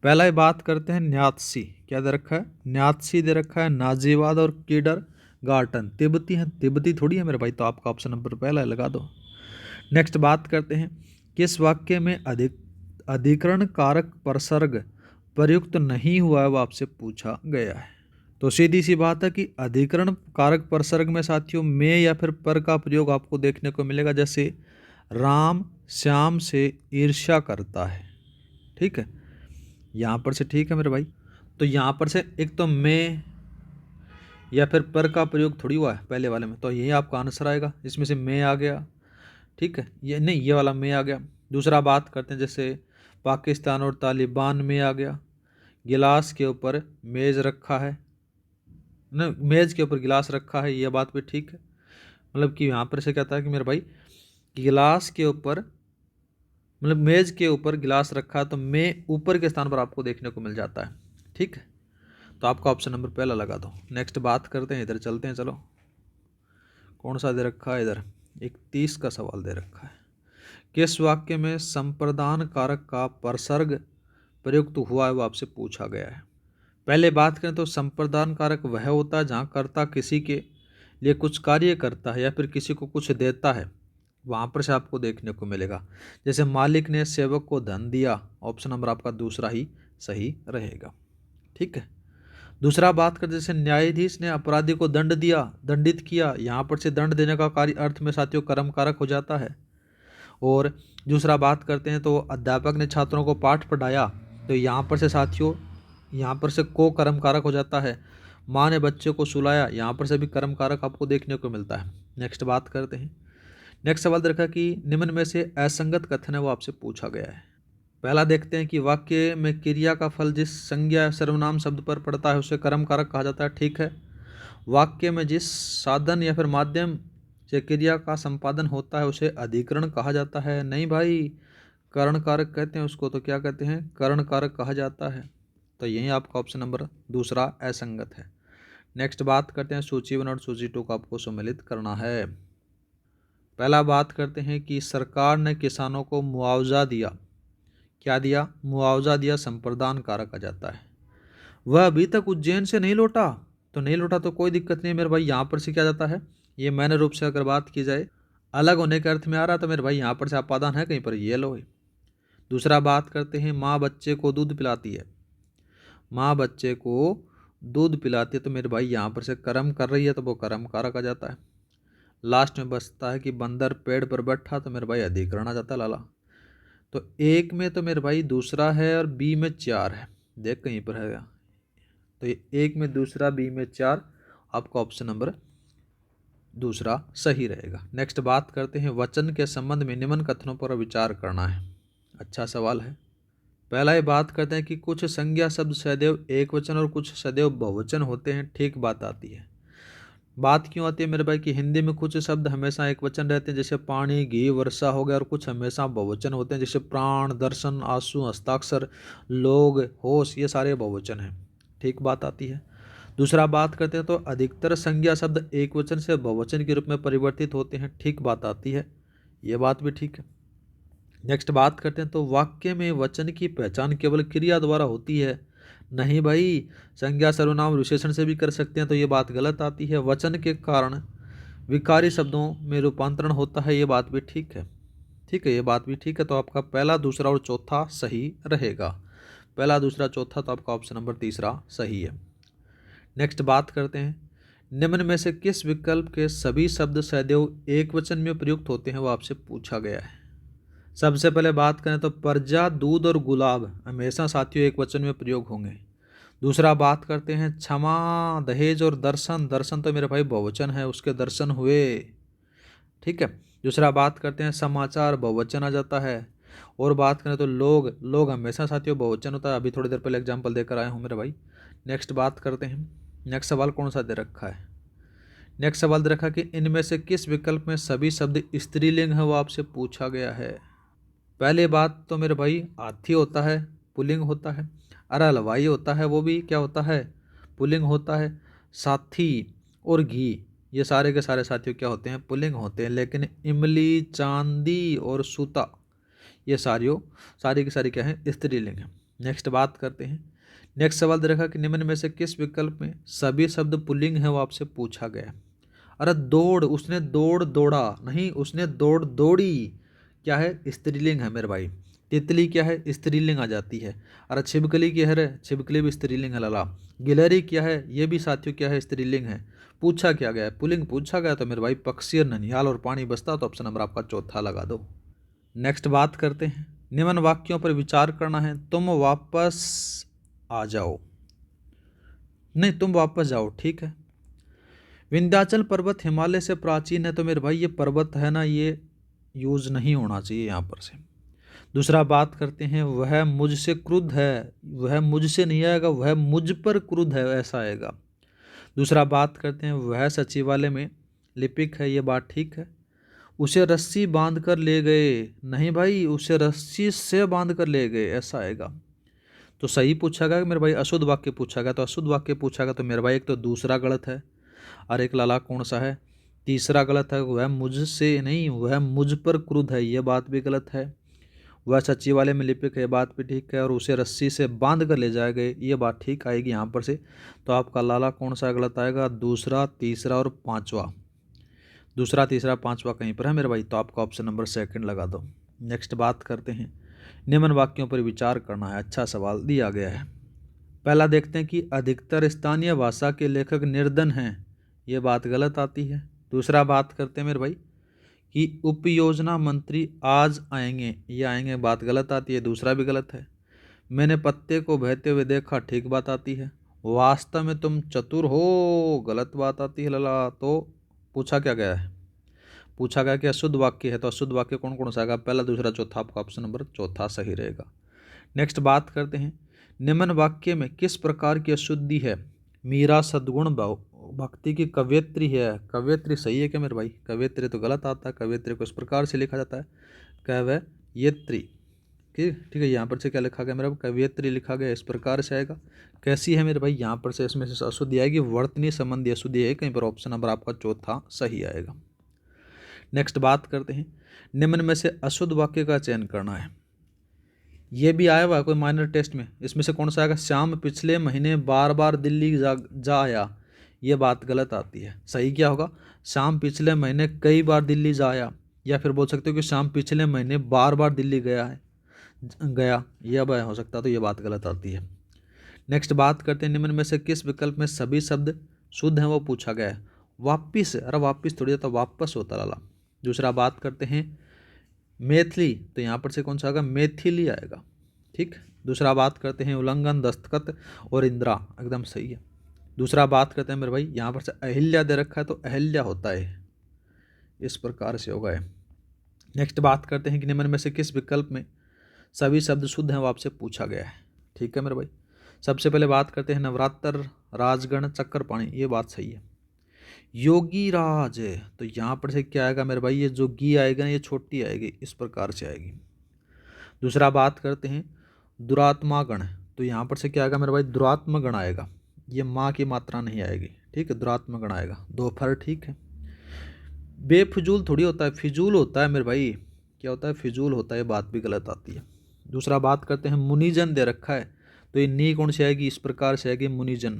पहला ही बात करते हैं न्यात्सी। क्या दे रखा है? न्यात्सी दे रखा है। नाजीवाद और कीडर गार्टन तिब्बती है, तिब्बती थोड़ी है मेरे भाई। तो आपका ऑप्शन नंबर पहला लगा दो। नेक्स्ट बात करते हैं, किस वाक्य में अधिकरण कारक परसर्ग प्रयुक्त नहीं हुआ है वो आपसे पूछा गया है। तो सीधी सी बात है कि अधिकरण कारक परसर्ग में साथियों में या फिर पर का प्रयोग आपको देखने को मिलेगा। जैसे राम श्याम से ईर्ष्या करता है। ठीक है, यहाँ पर से ठीक है मेरे भाई। तो यहाँ पर से एक तो में या फिर पर का प्रयोग थोड़ी हुआ है पहले वाले में, तो यही आपका आंसर आएगा। इसमें से में आ गया। ठीक है, ये नहीं, ये वाला में आ गया। दूसरा बात करते हैं, जैसे पाकिस्तान और तालिबान में आ गया। गिलास के ऊपर मेज़ रखा है, न मेज़ के ऊपर गिलास रखा है, ये बात भी ठीक है। मतलब कि यहाँ पर से कहता है कि मेरे भाई गिलास के ऊपर, मतलब मेज़ के ऊपर गिलास रखा है, तो में ऊपर के स्थान पर आपको देखने को मिल जाता है। ठीक है, तो आपका ऑप्शन नंबर पहला लगा दो। नेक्स्ट बात करते हैं, इधर चलते हैं। चलो, कौन सा दे रखा है? इधर 31 का सवाल दे रखा है। किस वाक्य में संप्रदान कारक का परसर्ग प्रयुक्त हुआ है वो आपसे पूछा गया है। पहले बात करें तो संप्रदान कारक वह होता है जहाँ कर्ता किसी के लिए कुछ कार्य करता है या फिर किसी को कुछ देता है, वहाँ पर से आपको देखने को मिलेगा। जैसे मालिक ने सेवक को धन दिया, ऑप्शन नंबर आपका दूसरा ही सही रहेगा। ठीक है, दूसरा बात करें, जैसे न्यायाधीश ने अपराधी को दंड दिया, दंडित किया, यहाँ पर से दंड देने का कार्य अर्थ में साथियों कर्म कारक हो जाता है। और दूसरा बात करते हैं तो अध्यापक ने छात्रों को पाठ पढ़ाया, तो यहाँ पर से साथियों यहाँ पर से को कर्म कारक हो जाता है। माँ ने बच्चे को सुलाया, यहाँ पर से भी कर्म कारक आपको देखने को मिलता है। नेक्स्ट बात करते हैं, नेक्स्ट सवाल देखा कि निम्न में से असंगत कथन है वो आपसे पूछा गया है। पहला देखते हैं कि वाक्य में क्रिया का फल जिस संज्ञा सर्वनाम शब्द पर पड़ता है उसे कर्म कारक कहा जाता है, ठीक है। वाक्य में जिस साधन या फिर माध्यम से क्रिया का संपादन होता है उसे अधिकरण कहा जाता है, नहीं भाई, करण कारक कहते हैं उसको, तो क्या कहते हैं, करण कारक कहा जाता है। तो यही आपका ऑप्शन नंबर दूसरा असंगत है। नेक्स्ट बात करते हैं सूची 1 और सूची 2 को आपको सम्मिलित करना है। पहला बात करते हैं कि सरकार ने किसानों को मुआवजा दिया, क्या दिया, मुआवजा दिया, संप्रदान कारक आ जाता है। वह अभी तक उज्जैन से नहीं लौटा, तो नहीं लौटा तो कोई दिक्कत नहीं मेरे भाई, यहाँ पर से क्या जाता है, ये मैंने रूप से अगर बात की जाए अलग होने के अर्थ में आ रहा तो मेरे भाई यहाँ पर से अपादान है कहीं पर, ये लो। दूसरा बात करते हैं माँ बच्चे को दूध पिलाती है, माँ बच्चे को दूध पिलाती है, तो मेरे भाई यहाँ पर से कर्म कर रही है तो वो कर्म कारक आ जाता है। लास्ट में बचता है कि बंदर पेड़ पर बैठा, तो मेरे भाई अधिकरण आ जाता है लाला। तो एक में तो मेरे भाई दूसरा है और बी में 4 है, देख कहीं पर है, तो ये एक में दूसरा, बी में 4, आपका ऑप्शन नंबर दूसरा सही रहेगा। नेक्स्ट बात करते हैं वचन के संबंध में निम्न कथनों पर विचार करना है, अच्छा सवाल है। पहला ही बात करते हैं कि कुछ संज्ञा शब्द सदैव एक वचन और कुछ सदैव बहुवचन होते हैं, ठीक बात आती है। बात क्यों आती है मेरे भाई कि हिंदी में कुछ शब्द हमेशा एक वचन रहते हैं, जैसे पानी, घी, वर्षा हो गया, और कुछ हमेशा बहुवचन होते हैं, जैसे प्राण, दर्शन, आंसू, हस्ताक्षर, लोग, होश, ये सारे बहुवचन हैं, ठीक बात आती है। दूसरा बात करते हैं तो अधिकतर संज्ञा शब्द एक वचन से बहुवचन के रूप में परिवर्तित होते हैं, ठीक बात आती है, ये बात भी ठीक है। नेक्स्ट बात करते हैं तो वाक्य में वचन की पहचान केवल क्रिया द्वारा होती है, नहीं भाई, संज्ञा सर्वनाम विशेषण से भी कर सकते हैं, तो ये बात गलत आती है। वचन के कारण विकारी शब्दों में रूपांतरण होता है, ये बात भी ठीक है, ठीक है, ये बात भी ठीक है। तो आपका पहला, दूसरा और चौथा सही रहेगा, पहला, दूसरा, चौथा, तो आपका ऑप्शन नंबर तीसरा सही है। नेक्स्ट बात करते हैं निम्न में से किस विकल्प के सभी शब्द सदैव एक वचन में प्रयुक्त होते हैं, वो आपसे पूछा गया है। सबसे पहले बात करें तो प्रजा, दूध और गुलाब हमेशा साथियों एक वचन में प्रयोग होंगे। दूसरा बात करते हैं क्षमा, दहेज और दर्शन, दर्शन तो मेरे भाई बहुवचन है, उसके दर्शन हुए, ठीक है। दूसरा बात करते हैं समाचार, बहुवचन आ जाता है। और बात करें तो लोग, लोग हमेशा साथियों बहुवचन होता है, अभी थोड़ी देर पहले एग्जाम्पल देकर आया हूँ मेरे भाई। नेक्स्ट बात करते हैं, नेक्स्ट सवाल कौन सा दे रखा है, नेक्स्ट सवाल दे रखा कि इनमें से किस विकल्प में सभी शब्द स्त्रीलिंग है, वो आपसे पूछा गया है। पहले बात तो मेरे भाई हाथी होता है, पुल्लिंग होता है, अरे हलवाई होता है, वो भी क्या होता है, पुल्लिंग होता है। साथी और घी, ये सारे के सारे साथियों क्या होते हैं, पुल्लिंग होते हैं। लेकिन इमली, चांदी और सूता, ये सारी की सारी क्या है, स्त्रीलिंग है। नेक्स्ट बात करते हैं, नेक्स्ट सवाल दे रखा कि निम्न में से किस विकल्प में सभी शब्द पुल्लिंग है, वो आपसे पूछा गया। अरे दौड़, उसने दौड़ दौड़ा, नहीं, उसने दौड़ दौड़ी, क्या है, स्त्रीलिंग है मेरे भाई। तितली क्या है, स्त्रीलिंग आ जाती है। अरे छिपकली क्या है रे, छिपकली भी स्त्रीलिंग है लाला। गिलहरी क्या है, ये भी साथियों क्या है, स्त्रीलिंग है। पूछा क्या गया है, पुल्लिंग पूछा गया, तो मेरे भाई पक्षी और ननिहाल और पानी बसता, तो ऑप्शन नंबर आपका चौथा लगा दो। नेक्स्ट बात करते हैं, निम्न वाक्यों पर विचार करना है। तुम वापस आ जाओ, नहीं, तुम वापस जाओ, ठीक है। विंध्याचल पर्वत हिमालय से प्राचीन है, तो मेरे भाई ये पर्वत है ना, ये यूज नहीं होना चाहिए यहाँ पर से। दूसरा बात करते हैं वह मुझसे क्रुद्ध है, वह मुझसे नहीं आएगा, वह मुझ पर क्रुद्ध है, ऐसा आएगा। दूसरा बात करते हैं वह सचिवालय में लिपिक है, ये बात ठीक है। उसे रस्सी बांध कर ले गए, नहीं भाई, उसे रस्सी से बांध कर ले गए, ऐसा आएगा। तो सही पूछा गया मेरे भाई, अशुद्ध वाक्य पूछा गया, तो अशुद्ध वाक्य पूछा गया, तो मेरे भाई एक तो दूसरा गलत है और एक लाला कौन सा है, तीसरा गलत है। वह मुझसे नहीं, वह मुझ पर क्रुद्ध है, ये बात भी गलत है। वह सचिवालय में लिपिक है, बात भी ठीक है। और उसे रस्सी से बांध कर ले जाए गए, ये बात ठीक आएगी यहाँ पर से। तो आपका लाला कौन सा गलत आएगा, दूसरा, तीसरा और पांचवा, दूसरा, तीसरा, पांचवा कहीं पर है मेरे भाई, तो आपका ऑप्शन नंबर सेकंड लगा दो। नेक्स्ट बात करते हैं, निम्न वाक्यों पर विचार करना है, अच्छा सवाल दिया गया है। पहला देखते हैं कि अधिकतर स्थानीय भाषा के लेखक निर्धन हैं, ये बात गलत आती है। दूसरा बात करते हैं मेरे भाई कि उपयोजना मंत्री आज आएंगे, ये आएंगे, बात गलत आती है, दूसरा भी गलत है। मैंने पत्ते को बहते हुए देखा, ठीक बात आती है। वास्तव में तुम चतुर हो, गलत बात आती है लला। तो पूछा क्या गया है, पूछा गया कि अशुद्ध वाक्य है, तो अशुद्ध वाक्य कौन कौन सा आएगा, पहला, दूसरा, चौथा, आपका ऑप्शन नंबर चौथा सही रहेगा। नेक्स्ट बात करते हैं, निम्न वाक्य में किस प्रकार की अशुद्धि है? मीरा सद्गुण भक्ति की कवयित्री है। कवयित्री सही है क्या मेरे भाई? कवयित्री तो गलत आता है, कवयित्री को इस प्रकार से लिखा जाता है कवयित्री। ठीक है, यहाँ पर से क्या लिखा गया मेरा? कवयित्री लिखा गया, इस प्रकार से आएगा। कैसी है मेरे भाई? यहाँ पर से इसमें से अशुद्धि आएगी वर्तनी संबंधी अशुद्धि है, कहीं पर ऑप्शन नंबर आपका चौथा सही आएगा। नेक्स्ट बात करते हैं, निम्न में से अशुद्ध वाक्य का चयन करना है। ये भी आया हुआ कोई माइनर टेस्ट में, इसमें से कौन सा आएगा? श्याम पिछले महीने बार बार दिल्ली जा आया। ये बात गलत आती है, सही क्या होगा? श्याम पिछले महीने कई बार दिल्ली जा आया, या फिर बोल सकते हो कि श्याम पिछले महीने बार बार दिल्ली गया, यह हो सकता, तो ये बात गलत आती है। नेक्स्ट बात करते हैं, निम्न में से किस विकल्प में सभी शब्द शुद्ध हैं वो पूछा गया है। वापिस, अरे वापिस थोड़ी तो वापस होता लाला। दूसरा बात करते हैं मैथिली, तो यहाँ पर से कौन सा आएगा? मैथिली आएगा। ठीक। दूसरा बात करते हैं उल्लंघन, दस्तखत और इंदिरा, एकदम सही है। दूसरा बात करते हैं मेरे भाई, यहाँ पर से अहिल्या दे रखा है तो अहिल्या होता है, इस प्रकार से होगा। नेक्स्ट बात करते हैं कि निम्न में से किस विकल्प में सभी शब्द शुद्ध हैं वो आपसे पूछा गया है। ठीक है मेरे भाई, सबसे पहले बात करते हैं नवरात्र, राजगण, चक्करपाणी, ये बात सही है। योगी राज, तो यहाँ पर से क्या आएगा मेरे भाई? ये जो गी आएगा ना, ये छोटी आएगी, इस प्रकार से आएगी। दूसरा बात करते हैं दुरात्मा गण, तो यहाँ पर से क्या आएगा मेरे भाई? दुरात्मा गण आएगा, ये माँ की मात्रा नहीं आएगी। ठीक है, दुरात्मा गण आएगा। दोपहर, ठीक है। बेफिजूल थोड़ी होता है, फिजूल होता है मेरे भाई। क्या होता है? फिजूल होता है, बात भी गलत आती है। दूसरा बात करते हैं मुनिजन दे रखा है, तो ये नी कौन सी आएगी? इस प्रकार से आएगी मुनिजन।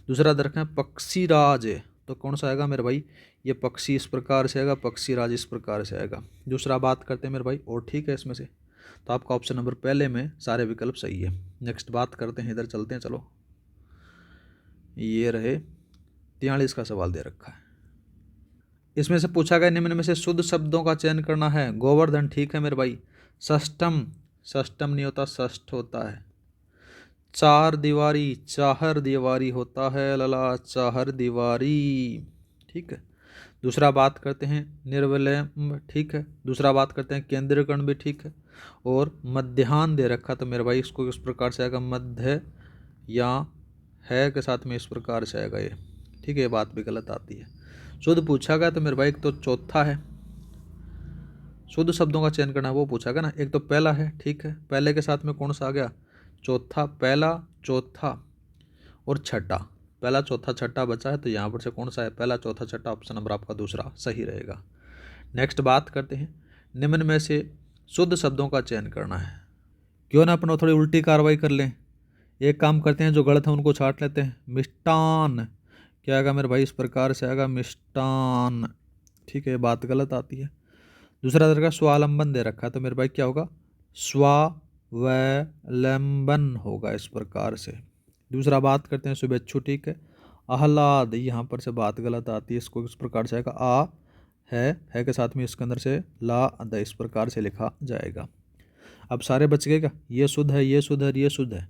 दूसरा दे रखा है पक्षीराज, तो कौन सा आएगा मेरे भाई? ये पक्षी, इस प्रकार से आएगा, पक्षीराज इस प्रकार से आएगा। दूसरा बात करते हैं मेरे भाई, और ठीक है इसमें से, तो आपका ऑप्शन नंबर पहले में सारे विकल्प सही है। नेक्स्ट बात करते हैं, इधर चलते हैं, चलो। ये रहे 43 का सवाल दे रखा है, इसमें से पूछा गया निम्न में से शुद्ध शब्दों का चयन करना है। गोवर्धन, ठीक है मेरे भाई। षष्ठम, षष्ठम नहीं होता, षष्ठ होता है। चार दीवारी, चाहर दीवारी होता है लला, चाहर दीवारी। ठीक है। दूसरा बात करते हैं निर्विलंब, ठीक है। दूसरा बात करते हैं केंद्रीकरण भी ठीक है। और मध्याह्न दे रखा, तो मेरे भाई इसको इस प्रकार से आएगा मध्य, या है के साथ में इस प्रकार से आएगा ये। ठीक है, ये बात भी गलत आती है। शुद्ध पूछा गया तो मेरे भाई एक तो चौथा है, शुद्ध शब्दों का चयन करना वो पूछा गया ना। एक तो पहला है, ठीक है, पहले के साथ में कौन सा आ गया? चौथा। पहला, चौथा और छठा, पहला चौथा छठा बचा है, तो यहाँ पर से कौन सा है? पहला चौथा छठा, ऑप्शन नंबर आपका दूसरा सही रहेगा। नेक्स्ट बात करते हैं, निम्न में से शुद्ध शब्दों का चयन करना है। क्यों ना अपन थोड़ी उल्टी कार्रवाई कर लें। एक काम करते हैं, जो गलत है उनको छांट लेते हैं। मिष्टान, क्या आएगा मेरे भाई? इस प्रकार से आएगा मिष्टान। ठीक है, बात गलत आती है। दूसरा दर का स्वावलंबन दे रखा है, तो मेरे भाई क्या होगा? स्वावलंबन होगा, इस प्रकार से। दूसरा बात करते हैं शुभेच्छु, ठीक है। आह्लाद, यहाँ पर से बात गलत आती है, इसको इस प्रकार से आएगा आ है के साथ में इसके अंदर से ला अद, इस प्रकार से लिखा जाएगा। अब सारे बच गए क्या? ये शुद्ध है, ये शुद्ध है, ये शुद्ध है।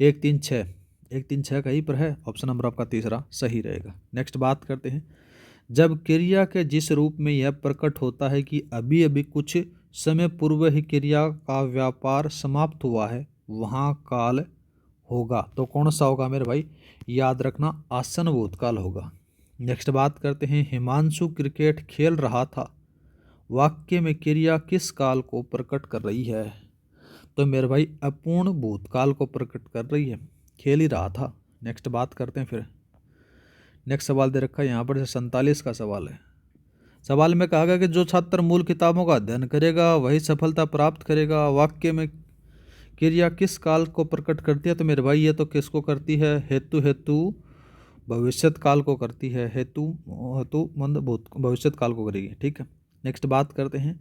1 3 6, 1 3 6 कहीं पर है, ऑप्शन नंबर आपका तीसरा सही रहेगा। नेक्स्ट बात करते हैं, जब क्रिया के जिस रूप में यह प्रकट होता है कि अभी अभी कुछ समय पूर्व ही क्रिया का व्यापार समाप्त हुआ है, वहाँ काल होगा, तो कौन सा होगा मेरे भाई? याद रखना, आसन भूतकाल होगा। नेक्स्ट बात करते हैं, हिमांशु क्रिकेट खेल रहा था, वाक्य में क्रिया किस काल को प्रकट कर रही है? तो मेरे भाई अपूर्ण भूतकाल को प्रकट कर रही है, खेल ही रहा था। नेक्स्ट बात करते हैं फिर, नेक्स्ट सवाल दे रखा है यहाँ पर 47 का सवाल है। सवाल में कहा गया कि जो छात्र मूल किताबों का अध्ययन करेगा वही सफलता प्राप्त करेगा, वाक्य में क्रिया किस काल को प्रकट करती है? तो मेरे भाई ये तो किसको करती है? हेतु भविष्यत काल को करती है, हेतु मंद भविष्यत काल को करेगी। ठीक है। नेक्स्ट बात करते हैं,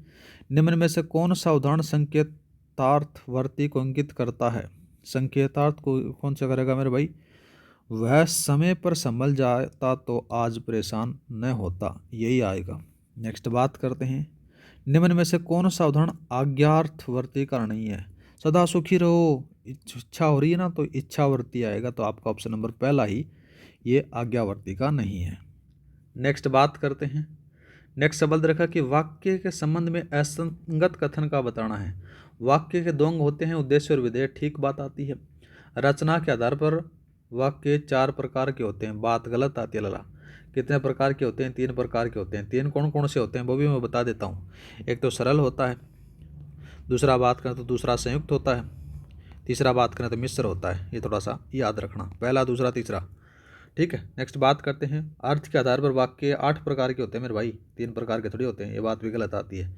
निम्न में से कौन सा उदाहरण संकेतार्थवर्ती को इंगित करता है? संकेतार्थ को कौन सा करेगा मेरे भाई? वह समय पर संभल जाता तो आज परेशान न होता, यही आएगा। नेक्स्ट बात करते हैं, निम्न में से कौन सा उदाहरण आज्ञार्थवर्ती का नहीं है? सदा सुखी रहो, इच्छा हो रही है ना, तो इच्छावर्ती आएगा, तो आपका ऑप्शन नंबर पहला ही ये आज्ञावर्ती का नहीं है। नेक्स्ट बात करते हैं, नेक्स्ट शब्द रखा कि वाक्य के संबंध में असंगत कथन का बताना है। वाक्य के दो अंग होते हैं, उद्देश्य और विधेय, ठीक बात आती है। रचना के आधार पर वाक्य 4 प्रकार के होते हैं, बात गलत आती है लला। कितने प्रकार के होते हैं? 3 प्रकार के होते हैं। 3 कौन कौन से होते हैं वो भी मैं बता देता हूँ। एक तो सरल होता है, दूसरा बात करें तो दूसरा संयुक्त होता है, तीसरा बात करें तो मिश्र होता है। ये थोड़ा सा याद रखना, पहला, दूसरा, तीसरा, ठीक है। नेक्स्ट बात करते हैं, अर्थ के आधार पर वाक्य 8 प्रकार के होते हैं मेरे भाई, 3 प्रकार के थोड़ी होते हैं, ये बात भी गलत आती है।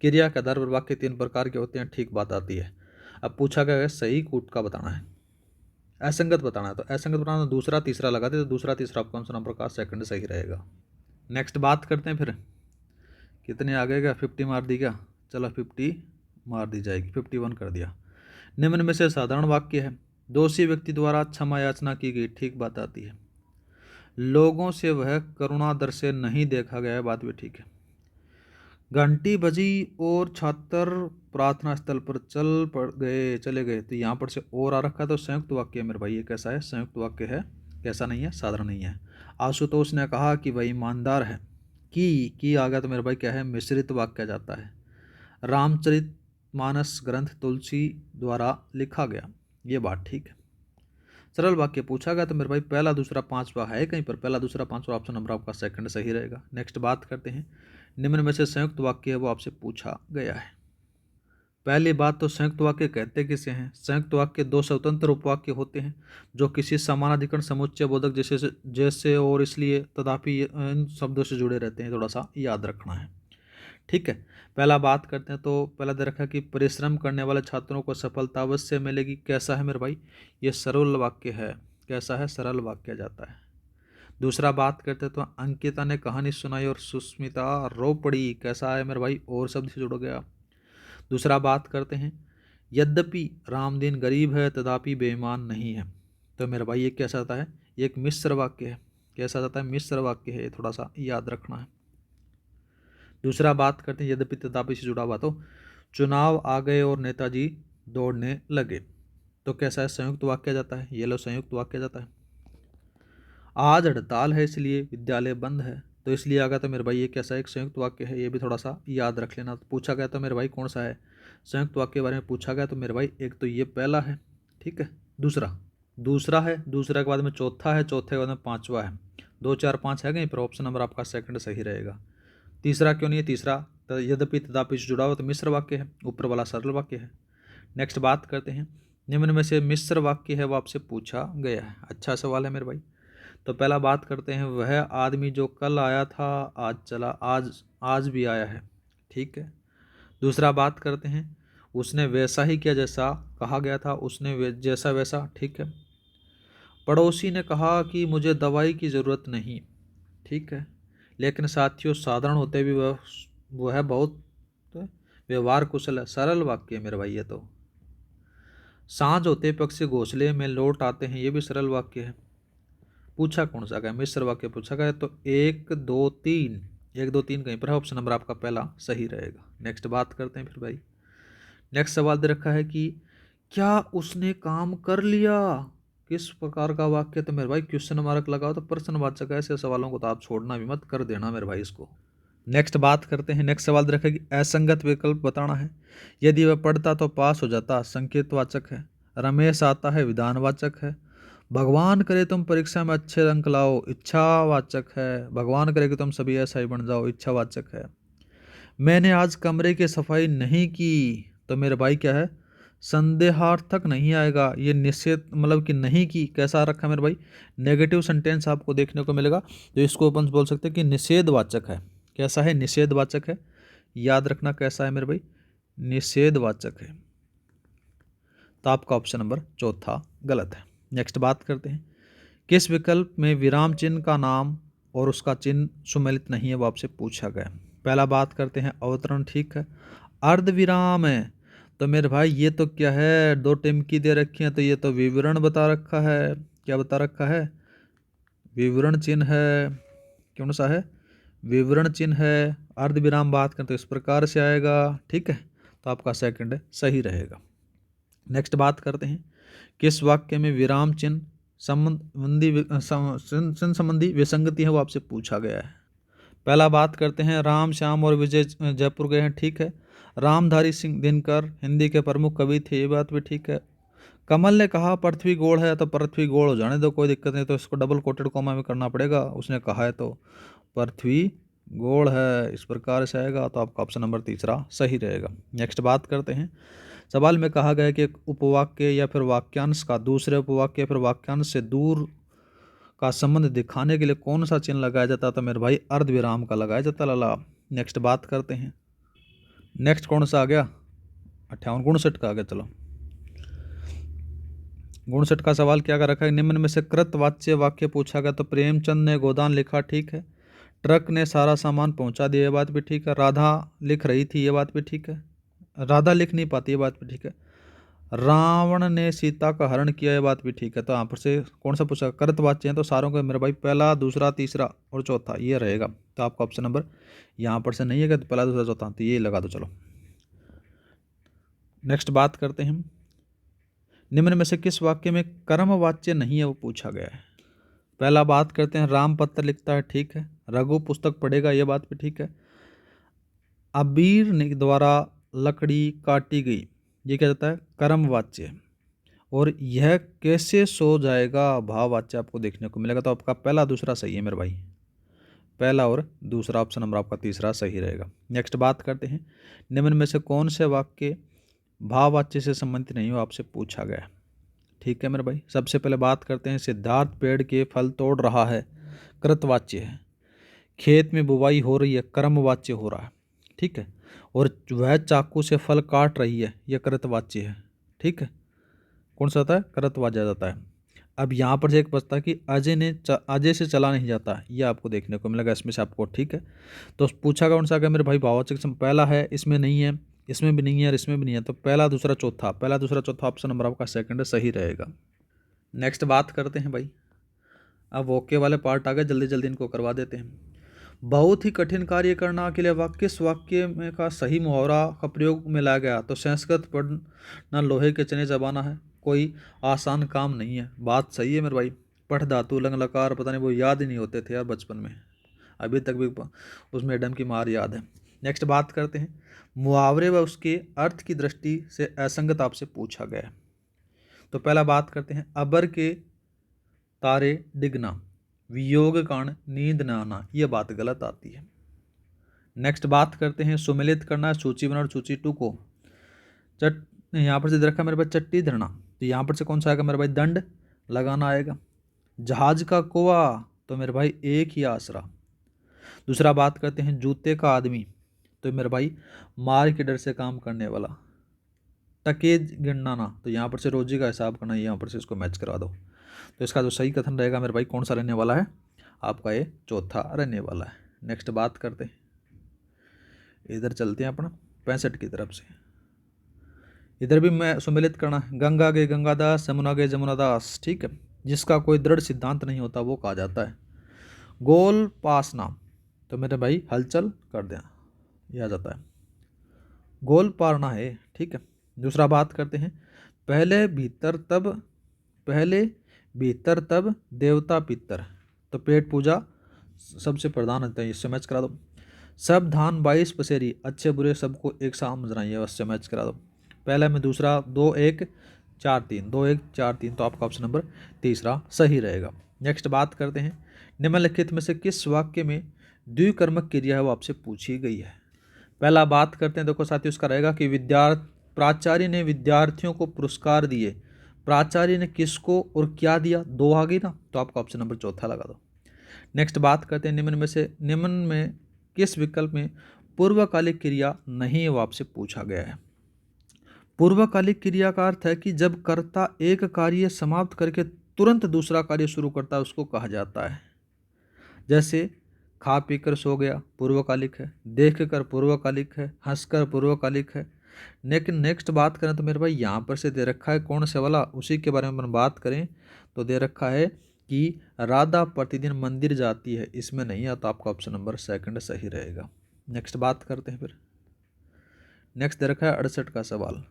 क्रिया के आधार पर वाक्य 3 प्रकार के होते हैं, ठीक बात आती है। अब पूछा गया है सही कूट का बताना है, असंगत बताना है। तो असंगत बताना तो दूसरा तीसरा लगा दे, तो दूसरा तीसरा ऑप्शन नंबर का सेकंड सही रहेगा। नेक्स्ट बात करते हैं फिर, कितने आ गए? 50 मार दी क्या? चलो 50 मार दी जाएगी, 51 कर दिया। निम्न में से साधारण वाक्य है, दोषी व्यक्ति द्वारा क्षमा याचना की गई, ठीक बात आती है। लोगों से वह करुणादर से नहीं देखा गया, बात भी ठीक है। घंटी बजी और छात्र प्रार्थना स्थल पर चले गए, तो यहाँ पर से और आ रखा है, तो संयुक्त वाक्य है मेरे भाई। ये कैसा है? संयुक्त वाक्य है, कैसा नहीं है? साधारण नहीं है। आशुतोष ने कहा कि वह ईमानदार है, की आ गया तो मेरे भाई क्या है? मिश्रित वाक्य जाता है। रामचरित मानस ग्रंथ तुलसी द्वारा लिखा गया, ये बात ठीक है। सरल वाक्य पूछा गया तो मेरे भाई पहला दूसरा पांचवा है कहीं पर, पहला दूसरा पांचवा ऑप्शन नंबर आपका सेकंड सही रहेगा। नेक्स्ट बात करते हैं, निम्न में से संयुक्त वाक्य है वो आपसे पूछा गया है। पहली बात तो संयुक्त वाक्य कहते किसे हैं? संयुक्त वाक्य दो स्वतंत्र उपवाक्य होते हैं जो किसी समानाधिकरण समुच्चय बोधक जैसे जैसे और इसलिए तथापि इन शब्दों से जुड़े रहते हैं, थोड़ा सा याद रखना है, ठीक है। पहला बात करते हैं तो पहला दे रखा कि परिश्रम करने वाले छात्रों को सफलता अवश्य मिलेगी, कैसा है मेरे भाई? ये सरल वाक्य है, कैसा है? सरल वाक्य जाता है। दूसरा बात करते हैं तो अंकिता ने कहानी सुनाई और सुस्मिता रो पड़ी, कैसा है मेरे भाई? और शब्द से जुड़ गया। दूसरा बात करते हैं, यद्यपि रामदीन गरीब है तथापि बेईमान नहीं है, तो मेरे भाई ये कैसा आता है? ये एक मिश्र वाक्य है, कैसा आता है? मिश्र वाक्य है, ये थोड़ा सा याद रखना है। दूसरा बात करते हैं, यद्यपि तथापि से जुड़ा हुआ, तो चुनाव आ गए और नेताजी दौड़ने लगे, तो कैसा है? संयुक्त वाक्य जाता है, ये लो संयुक्त वाक्य जाता है। आज हड़ताल है इसलिए विद्यालय बंद है, तो इसलिए आ गया तो मेरे भाई ये कैसा है? एक संयुक्त वाक्य है, ये भी थोड़ा सा याद रख लेना। तो पूछा गया तो मेरे भाई कौन सा है? संयुक्त वाक्य के बारे में पूछा गया तो मेरे भाई एक तो ये पहला है, ठीक है। दूसरा है, दूसरा के बाद में चौथा है, चौथे के बाद में पांचवा है। 2 4 5 है कहीं पर, ऑप्शन नंबर आपका सेकंड सही रहेगा। तीसरा क्यों नहीं है? तीसरा तो यद्यपि तथापि से जुड़ा हुआ तो मिश्र वाक्य है, ऊपर वाला सरल वाक्य है। नेक्स्ट बात करते हैं, निम्न में से मिश्र वाक्य है वो आपसे पूछा गया है, अच्छा सवाल है मेरे भाई। तो पहला बात करते हैं, वह आदमी जो कल आया था आज चला, आज भी आया है, ठीक है। दूसरा बात करते हैं, उसने वैसा ही किया जैसा कहा गया था, उसने जैसा वैसा, ठीक है। पड़ोसी ने कहा कि मुझे दवाई की ज़रूरत नहीं, ठीक है, लेकिन साथियों साधारण होते भी वह बहुत व्यवहार कुशल है, सरल वाक्य है मेरे भाई ये तो। सांझ होते पक्षी घोंसले में लौट आते हैं, ये भी सरल वाक्य है। पूछा कौन सा गया? मिश्र वाक्य पूछा गया, तो 1 2 3, 1 2 3 कहीं पर है, ऑप्शन नंबर आपका पहला सही रहेगा। नेक्स्ट बात करते हैं फिर भाई। नेक्स्ट सवाल दे रखा है कि क्या उसने काम कर लिया, किस प्रकार का वाक्य? तो मेरे भाई क्वेश्चन मार्क लगाओ तो प्रश्नवाचक, ऐसे सवालों को तो आप छोड़ना भी मत, कर देना मेरे भाई इसको। नेक्स्ट बात करते हैं, नेक्स्ट सवाल दे रखा है कि असंगत विकल्प बताना है। यदि वह पढ़ता तो पास हो जाता, संकेतवाचक है। रमेश आता है, विधानवाचक है। भगवान करे तुम परीक्षा में अच्छे अंक लाओ, इच्छावाचक है। भगवान करे कि तुम सभी ऐसा ही बन जाओ, इच्छावाचक है। मैंने आज कमरे की सफाई नहीं की, तो मेरे भाई क्या है? संदेहार्थक नहीं आएगा, ये निषेध मतलब कि नहीं की, कैसा रखा मेरे भाई? नेगेटिव सेंटेंस आपको देखने को मिलेगा, तो इसको अपन बोल सकते हैं कि निषेधवाचक है। कैसा है? निषेधवाचक है, याद रखना कैसा है मेरे भाई? निषेधवाचक है। तो आपका ऑप्शन नंबर चौथा गलत है। नेक्स्ट बात करते हैं, किस विकल्प में विराम चिन्ह का नाम और उसका चिन्ह सुमेलित नहीं है, वो आपसे पूछा गया। पहला बात करते हैं अवतरण, ठीक है। अर्ध विराम है, तो मेरे भाई ये तो क्या है? 2 टिमकी दे रखी है, तो ये तो विवरण बता रखा है। क्या बता रखा है? विवरण चिन्ह है, कौन सा है? विवरण चिन्ह है। अर्ध विराम बात करते तो इस प्रकार से आएगा, ठीक है। तो आपका सेकंड सही रहेगा। नेक्स्ट बात करते हैं, किस वाक्य में विराम चिन्ह संबंधी विसंगति है, वो आपसे पूछा गया है। पहला बात करते हैं, राम श्याम और विजय जयपुर गए हैं, ठीक है। रामधारी सिंह दिनकर हिंदी के प्रमुख कवि थे, ये बात भी ठीक है। कमल ने कहा पृथ्वी गोल है तो पृथ्वी गोल हो जाने दो, कोई दिक्कत नहीं, तो इसको डबल कोटेड कॉमा में करना पड़ेगा, उसने कहा है तो पृथ्वी गोल है, इस प्रकार से आएगा, तो आपका ऑप्शन नंबर तीसरा सही रहेगा। नेक्स्ट बात करते हैं। सवाल में कहा गया कि एक उपवाक्य या फिर वाक्यांश का दूसरे उपवाक्य या फिर वाक्यांश से दूर का संबंध दिखाने के लिए कौन सा चिन्ह लगाया जाता, तो मेरे भाई अर्धविराम का लगाया जाता लाला। नेक्स्ट बात करते हैं। नेक्स्ट कौन सा आ गया, 58 59 का आ गया। चलो 59 का सवाल क्या कर रखा है, निम्न में से कृतवाच्य वाक्य पूछा गया, तो प्रेमचंद ने गोदान लिखा, ठीक है। ट्रक ने सारा सामान पहुंचा दिया, ये बात भी ठीक है। राधा लिख रही थी, ये बात भी ठीक है। राधा लिख नहीं पाती, ये बात भी ठीक है। रावण ने सीता का हरण किया, ये बात भी ठीक है। तो यहाँ पर से कौन सा पूछा, कृतवाच्य है तो सारों का मेरे भाई पहला दूसरा तीसरा और चौथा ये रहेगा, तो आपका ऑप्शन नंबर यहाँ पर से नहीं है, तो पहला दूसरा चौथा तो ये लगा दो। चलो नेक्स्ट बात करते हैं हम। निम्न में से किस वाक्य में कर्मवाच्य नहीं है, वो पूछा गया है। पहला बात करते हैं, राम पत्र लिखता है, ठीक है। रघु पुस्तक पढ़ेगा, ये बात भी ठीक है। अबीर ने द्वारा लकड़ी काटी गई, ये क्या जाता है, कर्मवाच्य। और यह कैसे सो जाएगा, भाववाच्य आपको देखने को मिलेगा, तो आपका पहला दूसरा सही है मेरे भाई, पहला और दूसरा ऑप्शन नंबर आपका तीसरा सही रहेगा। नेक्स्ट बात करते हैं। निम्न में से कौन से वाक्य भाववाच्य से संबंधित नहीं हो, आपसे पूछा गया है, ठीक है मेरे भाई। सबसे पहले बात करते हैं, सिद्धार्थ पेड़ के फल तोड़ रहा है, कृतवाच्य है। खेत में बुवाई हो रही है, कर्मवाच्य हो रहा है, ठीक है। और वह चाकू से फल काट रही है, यह कृतवाच्य है, ठीक है। कौन सा आता है, कृतवाच्य जाता है। अब यहाँ पर से एक बचता है कि अजय से चला नहीं जाता, ये आपको देखने को मिलेगा इसमें से आपको, ठीक है। तो पूछा कौन सा गया मेरे भाई, भाववाचक पहला है, इसमें नहीं है, इसमें भी नहीं है और इसमें भी नहीं है, तो पहला दूसरा चौथा, पहला दूसरा चौथा ऑप्शन नंबर आपका सेकंड सही रहेगा। नेक्स्ट बात करते हैं भाई। अब ओके वाले पार्ट आ गए, जल्दी जल्दी इनको करवा देते हैं। बहुत ही कठिन कार्य करना के लिए किस वाक्य में का सही मुहावरा का प्रयोग में लाया गया, तो संस्कृत पढ़ना लोहे के चने चबाना है, कोई आसान काम नहीं है, बात सही है मेरे भाई। पठ धातु लंग लकार पता नहीं वो याद ही नहीं होते थे यार बचपन में, अभी तक भी उस मैडम की मार याद है। नेक्स्ट बात करते हैं। मुहावरे व उसके अर्थ की दृष्टि से असंगत आपसे पूछा गया है, तो पहला बात करते हैं, अबर के तारे डिगना, वियोग कारण नींद न आना, यह बात गलत आती है। नेक्स्ट बात करते हैं, सुमिलित करना, सूची बना और सूची टू को चट यहाँ पर से रखा मेरे भाई, चट्टी धरना, तो यहाँ पर से कौन सा आएगा मेरे भाई, दंड लगाना आएगा। जहाज का कुआ, तो मेरे भाई एक ही आसरा। दूसरा बात करते हैं, जूते का आदमी, तो मेरे भाई मार के डर से काम करने वाला। टकेज गिनना, तो यहाँ पर से रोजी का हिसाब करना, यहाँ पर से इसको मैच करा दो, तो इसका जो सही कथन रहेगा मेरे भाई कौन सा रहने वाला है, आपका ये चौथा रहने वाला है। नेक्स्ट बात करते हैं, इधर चलते हैं अपना 65 की तरफ से। इधर भी मैं सुमिलित करना, गंगा गे गंगादास, यमुना गे जमुनादास, ठीक है। जिसका कोई दृढ़ सिद्धांत नहीं होता वो कहा जाता है। गोल पासना, तो मेरे भाई हलचल कर देना, यह आ जाता है, गोल पारना है, ठीक है। दूसरा बात करते हैं, पहले भीतर तब देवता पितर, तो पेट पूजा सबसे प्रधान होता है, इससे मैच करा दो। सब धान 22 पसेरी, अच्छे बुरे सबको एक साथ समझना, उससे मैच करा दो। पहला में दूसरा 2 1 4 3, 2 1 4 3, तो आपका ऑप्शन नंबर तीसरा सही रहेगा। नेक्स्ट बात करते हैं, निम्नलिखित में से किस वाक्य में द्विकर्मक क्रिया है वो आपसे पूछी गई है। पहला बात करते हैं, देखो साथियों, उसका रहेगा कि प्राचार्य ने विद्यार्थियों को पुरस्कार दिए, प्राचार्य ने किसको और क्या दिया, दो आ गई ना, तो आपका ऑप्शन नंबर चौथा लगा दो। नेक्स्ट बात करते हैं, निम्न में किस विकल्प में पूर्वकालिक क्रिया नहीं है वो आपसे पूछा गया है। पूर्वकालिक क्रिया का अर्थ है कि जब कर्ता एक कार्य समाप्त करके तुरंत दूसरा कार्य शुरू करता है उसको कहा जाता है। जैसे खा पीकर सो गया, पूर्वकालिक है। देख कर पूर्वकालिक है, हंसकर पूर्वकालिक है। लेकिन नेक्स्ट बात करें तो मेरे भाई यहाँ पर से दे रखा है कौन से वाला, उसी के बारे में बात करें तो दे रखा है कि राधा प्रतिदिन मंदिर जाती है, इसमें नहीं है, तो आपका ऑप्शन नंबर सेकंड सही रहेगा। नेक्स्ट बात करते हैं फिर। नेक्स्ट दे रखा है 68 का सवाल,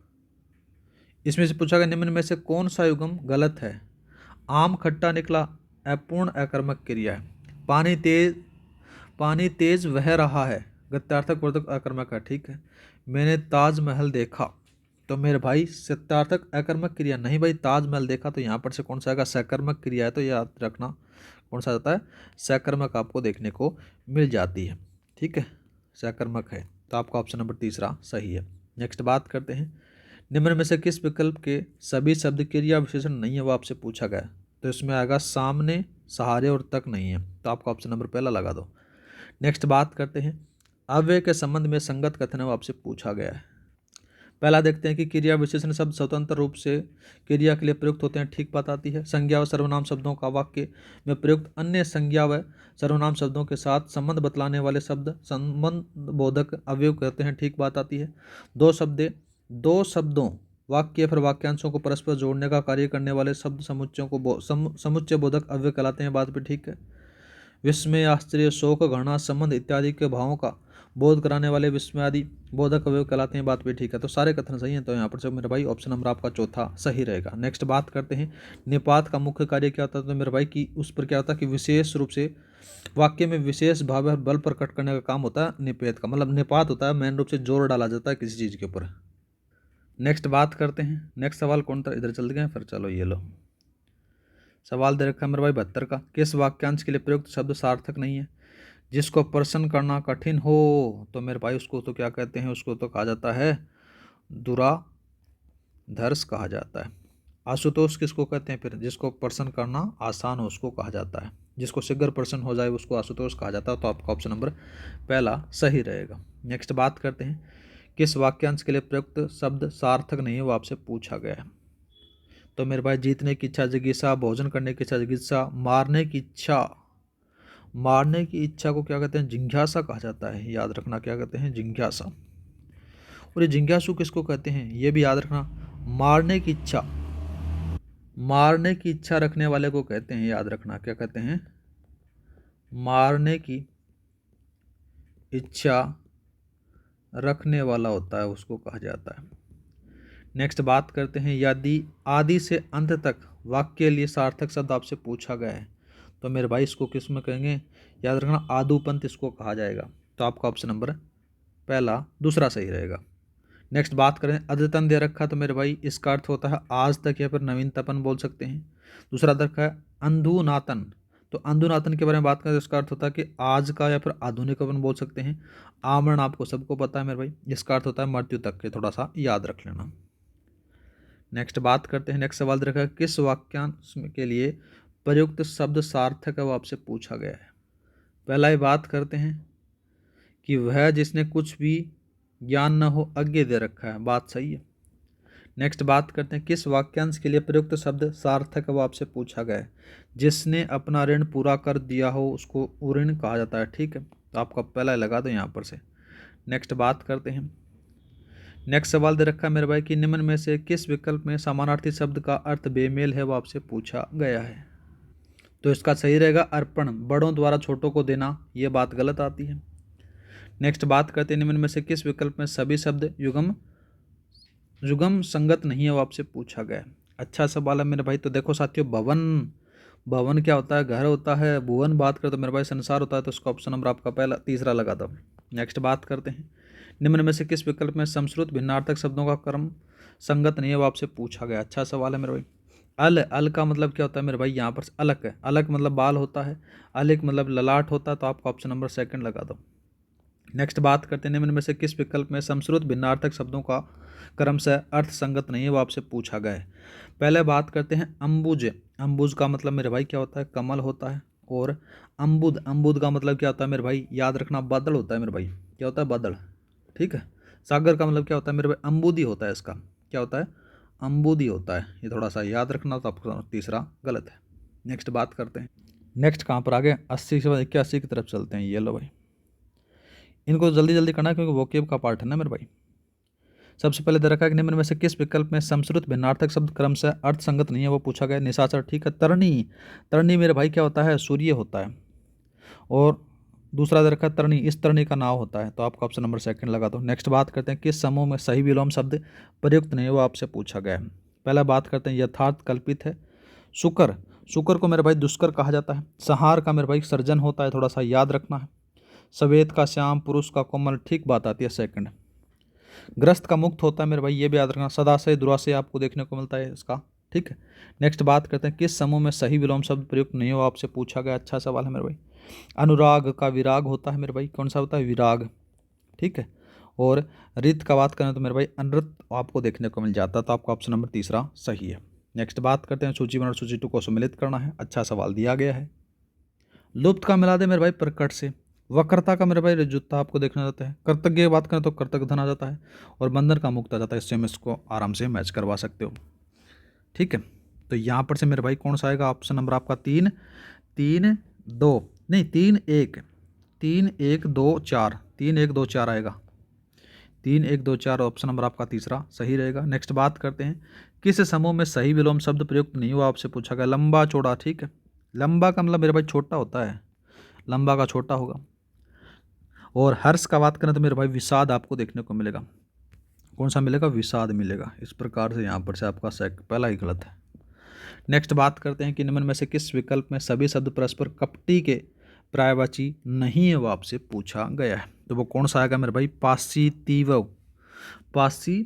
इसमें से पूछा गया निम्न में से कौन सा युग्म गलत है। आम खट्टा निकला, अपूर्ण अकर्मक क्रिया है। पानी तेज बह रहा है, गत्यार्थक वर्धक अकर्मक है, ठीक है। मैंने ताजमहल देखा, तो मेरे भाई सत्यार्थक अकर्मक क्रिया नहीं भाई, ताजमहल देखा तो यहाँ पर से कौन सा आएगा, सकर्मक क्रिया है, तो याद रखना कौन सा आता है, सकर्मक आपको देखने को मिल जाती है। ठीक है, सकर्मक है, तो आपका ऑप्शन नंबर तीसरा सही है। नेक्स्ट बात करते हैं, निम्न में से किस विकल्प के सभी शब्द क्रिया विशेषण नहीं है, वो आपसे पूछा गया है। तो इसमें आएगा सामने, सहारे और तक नहीं है, तो आपका ऑप्शन नंबर पहला लगा दो। नेक्स्ट बात करते हैं, अव्यय के संबंध में संगत कथन है, वो आपसे पूछा गया है। पहला देखते हैं कि क्रिया विशेषण शब्द स्वतंत्र रूप से क्रिया के लिए प्रयुक्त होते हैं, ठीक बात आती है। संज्ञा व सर्वनाम शब्दों का वाक्य में प्रयुक्त अन्य संज्ञा व सर्वनाम शब्दों के साथ संबंध बतलाने वाले शब्द संबंध बोधक अवयव कहते हैं, ठीक बात आती है। दो शब्दों वाक्य फिर वाक्यांशों को परस्पर जोड़ने का कार्य करने वाले शब्द समुच्चयों को समुच्चय बोधक अवयव कहलाते हैं, बात भी ठीक है। विस्मय, आश्चर्य, शोक, घृणा, संबंध इत्यादि के भावों का बोध कराने वाले विस्मय आदि बोधक अवयव कहलाते हैं, बात भी ठीक है। तो सारे कथन सही हैं, तो यहाँ पर जो मेरे भाई ऑप्शन नंबर आपका चौथा सही रहेगा। नेक्स्ट बात करते हैं, निपात का मुख्य कार्य क्या होता है, तो मेरे भाई की उस पर क्या होता है कि विशेष रूप से वाक्य में विशेष भाव और बल प्रकट करने का काम होता है निपेत का, मतलब निपात होता है मेन रूप से जोर डाला जाता है किसी चीज़ के ऊपर। नेक्स्ट बात करते हैं, नेक्स्ट सवाल कौन था, इधर चलते गए फिर, चलो ये लो सवाल दे रखा है मेरे भाई 72 का, किस वाक्यांश के लिए प्रयुक्त शब्द सार्थक नहीं है। जिसको प्रश्न करना कठिन हो तो मेरे भाई उसको तो क्या कहते हैं, उसको तो कहा जाता है दुराधर्ष कहा जाता है। आशुतोष किसको कहते हैं, फिर जिसको प्रश्न करना आसान हो उसको कहा जाता है, जिसको शीघ्र प्रश्न हो जाए उसको आशुतोष कहा जाता है, तो आपका ऑप्शन नंबर पहला सही रहेगा। नेक्स्ट बात करते हैं, किस वाक्यांश के लिए प्रयुक्त शब्द सार्थक नहीं है, वो आपसे पूछा गया है। तो मेरे भाई जीतने की इच्छा जिज्ञासा, भोजन करने की इच्छा जिज्ञासा, मारने की इच्छा को क्या कहते हैं, जिज्ञासा कहा जाता है, याद रखना क्या कहते हैं, जिज्ञासा। और ये जिज्ञासु किसको कहते हैं, ये भी याद रखना, मारने की इच्छा रखने वाले को कहते हैं, याद रखना क्या कहते हैं, मारने की इच्छा रखने वाला होता है उसको कहा जाता है। नेक्स्ट बात करते हैं, यदि आदि से अंत तक वाक्य के लिए सार्थक शब्द आपसे पूछा गया है, तो मेरे भाई इसको किस में कहेंगे, याद रखना आदुपंत इसको कहा जाएगा, तो आपका ऑप्शन नंबर पहला दूसरा सही रहेगा। नेक्स्ट बात करें, अद्यतन दे रखा, तो मेरे भाई इसका अर्थ होता है आज तक या फिर नवीनतपन बोल सकते हैं। दूसरा दे रखा है अंधुनातन, तो अंधुनातन के बारे में बात करें तो इसका अर्थ होता है कि आज का या फिर आधुनिकपन बोल सकते हैं। आमरण आपको सबको पता है मेरे भाई, इसका अर्थ होता है मृत्यु तक के, थोड़ा सा याद रख लेना। नेक्स्ट बात करते हैं, नेक्स्ट सवाल रखा है, किस वाक्यांश के लिए प्रयुक्त शब्द सार्थक है, वो आपसे पूछा गया है। पहला ही बात करते हैं कि वह जिसने कुछ भी ज्ञान न हो अज्ञे दे रखा है, बात सही है। नेक्स्ट बात करते हैं, किस वाक्यांश के लिए प्रयुक्त शब्द सार्थक है, वो आपसे पूछा गया है। जिसने अपना ऋण पूरा कर दिया हो उसको ऋण कहा जाता है, ठीक है, तो आपका पहला लगा दो यहाँ पर से। नेक्स्ट बात करते हैं, नेक्स्ट सवाल दे रखा है मेरे भाई कि निम्न में से किस विकल्प में समानार्थी शब्द का अर्थ बेमेल है, वो आपसे पूछा गया है। तो इसका सही रहेगा अर्पण, बड़ों द्वारा छोटों को देना, ये बात गलत आती है। नेक्स्ट बात करते हैं, निम्न में से किस विकल्प में सभी शब्द युगम संगत नहीं है, वो आपसे पूछा गया है। अच्छा सवाल है मेरे भाई। तो देखो साथियों, भवन क्या होता है, घर होता है। भुवन बात करें तो मेरे भाई संसार होता है, तो इसका ऑप्शन नंबर आपका पहला तीसरा लगा दो। नेक्स्ट बात करते हैं, निम्न में से किस विकल्प में समश्रुत भिन्नार्थक शब्दों का क्रम संगत नहीं है, वो आपसे पूछा गया। अच्छा सवाल है मेरे भाई। अल का मतलब क्या होता है मेरे भाई, यहाँ पर अलग है, अलग मतलब बाल होता है, अलग मतलब ललाट होता है, तो आपका ऑप्शन नंबर सेकंड लगा दो। नेक्स्ट बात करते हैं, निम्न में से किस विकल्प में समश्रुत भिन्नार्थक शब्दों का क्रम से अर्थ संगत नहीं है, वो आपसे पूछा गया है। पहले बात करते हैं अम्बुज। अम्बुज का मतलब मेरे भाई क्या होता है, कमल होता है। और अम्बुद का मतलब क्या होता है मेरे भाई, याद रखना बादल होता है मेरे भाई, क्या होता है बादल, ठीक है। सागर का मतलब क्या होता है मेरे भाई, अम्बुदी होता है, इसका क्या होता है, अम्बुदी होता है, ये थोड़ा सा याद रखना, तो आपका तीसरा गलत है। नेक्स्ट बात करते हैं, नेक्स्ट कहाँ पर आगे 80 से 81 की तरफ चलते हैं। ये लो भाई, इनको जल्दी जल्दी करना है क्योंकि वोकेब का पार्ट है ना मेरे भाई। सबसे पहले दे रखा है कि निम्न में से किस विकल्प में समश्रुत भिन्नार्थक शब्द क्रम से अर्थ संगत नहीं है, वो पूछा गया। निशाचर, ठीक है। तरनी मेरे भाई क्या होता है, सूर्य होता है। और दूसरा दे रखा है तरनी, इस तरनी का नाव होता है, तो आपका ऑप्शन नंबर सेकंड लगा दो। नेक्स्ट बात करते हैं, किस समूह में सही विलोम शब्द प्रयुक्त नहीं है, वो आपसे पूछा गया है। पहला बात करते हैं, यथार्थ कल्पित है। शुकर को मेरे भाई दुष्कर कहा जाता है। संहार का मेरे भाई सर्जन होता है, थोड़ा सा याद रखना है। सवेत का श्याम, पुरुष का कोमल, ठीक बात आती है सेकंड। ग्रस्त का मुक्त होता है मेरे भाई, ये भी याद रखना। सदाशय दुराशय आपको देखने को मिलता है इसका, ठीक है। नेक्स्ट बात करते हैं किस समूह में सही विलोम शब्द प्रयुक्त नहीं हो, आपसे पूछा गया, अच्छा सवाल है मेरे भाई। अनुराग का विराग होता है मेरे भाई, कौन सा होता है, विराग, ठीक है। और रित का बात करें तो मेरे भाई अनृत आपको देखने को मिल जाता है, तो आपका ऑप्शन नंबर तीसरा सही है। नेक्स्ट बात करते हैं सूची 1 और सूची 2 को सम्मिलित करना है, अच्छा सवाल दिया गया है। लुप्त का मिला दे मेरे भाई प्रकट से, वक्रता का मेरे भाई रजुत्ता आपको देखना जाता है, कर्तज्ञ की बात करें तो कर्तज्ञ धन आ जाता है, और बंधन का मुक्त आ जाता है, इससे हम इसको आराम से मैच करवा सकते हो, ठीक है। तो यहाँ पर से मेरे भाई कौन सा आएगा, ऑप्शन नंबर आपका 3 3 2 नहीं 3 1 3 1 2 4 3 1 2 4 आएगा, 3 1 2 4 ऑप्शन नंबर आपका तीसरा सही रहेगा। नेक्स्ट बात करते हैं किस समूह में सही विलोम शब्द प्रयुक्त नहीं हुआ, आपसे पूछा गया। लंबा चौड़ा, ठीक है। लंबा का मतलब मेरे भाई छोटा होता है, लंबा का छोटा होगा। और हर्ष का बात करें तो मेरे भाई विषाद आपको देखने को मिलेगा, कौन सा मिलेगा, विषाद मिलेगा। इस प्रकार से यहाँ पर से आपका पहला ही गलत है। नेक्स्ट बात करते हैं कि निम्न में से किस विकल्प में सभी शब्द परस्पर कपटी के पर्यायवाची नहीं है, वो आपसे पूछा गया है। तो वो कौन सा आएगा मेरे भाई, पासी तीव्र, पासी